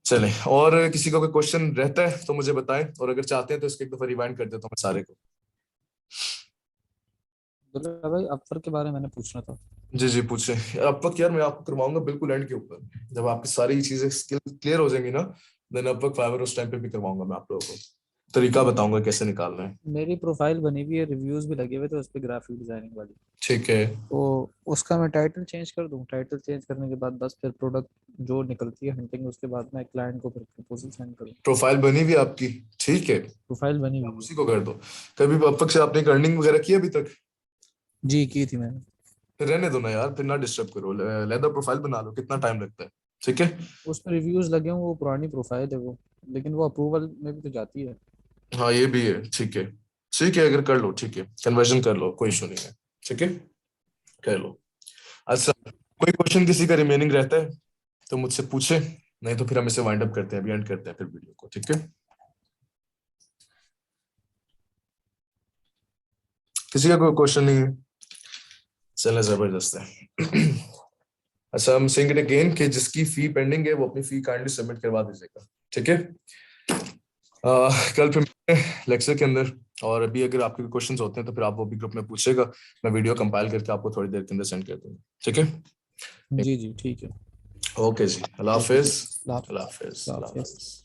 चलें, और किसी का कोई क्वेश्चन रहता है तो मुझे बताएं, और अगर चाहते हैं तो इसके एक दफा रिवाइंड कर देता हूँ मैं सारे को। अब्दुल्ला भाई अपर के बारे में मैंने पूछना था। जी जी पूछें। अब तक यार मैं आपको करवाऊंगा बिल्कुल एंड के ऊपर, जब आपकी सारी चीजें स्किल क्लियर हो जाएंगी ना, देन अब तक फाइवर उस टाइम पे भी करवाऊंगा मैं आप लोगों को, तरीका बताऊंगा कैसे निकालना है, मेरी प्रोफाइल बनी हुई है, रिव्यूज भी लगे हुए थे उस पे ग्राफिक डिजाइनिंग वाली। ठीक है? तो उसका मैं टाइटल चेंज कर दूं? टाइटल चेंज करने के बाद बस फिर प्रोडक्ट जो निकलती है हंटिंग, उसके बाद मैं क्लाइंट को फिर प्रपोजल सेंड करूं। प्रोफाइल बनी हुई है आपकी, ठीक है? प्रोफाइल बनी आप हुई उसी को कर दो। कभी अब तक से आपने अर्निंग वगैरह की अभी तक? है। जी की थी मैंने। फिर रहने दो ना यार, फिर ना डिस्टर्ब करो, लेदर प्रोफाइल बना लो, कितना टाइम लगता है, ठीक है? उस पर रिव्यूज लगे हुए, वो पुरानी प्रोफाइल है वो, लेकिन वो अप्रूवल में भी तो जाती है। हाँ ये भी है, ठीक है, ठीक है, अगर कर लो ठीक है, कन्वर्जन कर लो, कोई इशू नहीं है, ठीक है, कर लो। अच्छा, कोई क्वेश्चन किसी का रिमेनिंग रहता है तो मुझसे पूछे, नहीं तो फिर हम इसे वाइंड अप करते हैं, अभी एंड करते हैं फिर वीडियो को, ठीक है? किसी का कोई क्वेश्चन नहीं है? चलो जबरदस्त है। अच्छा, हम सेइंग इट अगेन कि जिसकी फी पेंडिंग है वो अपनी फी काइंडली सबमिट करवा दीजिएगा, ठीक है? कल फिर लेक्चर के अंदर, और अभी अगर आपके क्वेश्चंस होते हैं तो फिर आप वो भी ग्रुप में पूछेगा, मैं वीडियो कंपाइल करके आपको थोड़ी देर के अंदर सेंड कर दूंगा, ठीक है? जी जी ठीक है। ओके जी, अल्लाह ओके जी, हाफिज। अल्लाह अल्लाह हाफिज। हाफिज।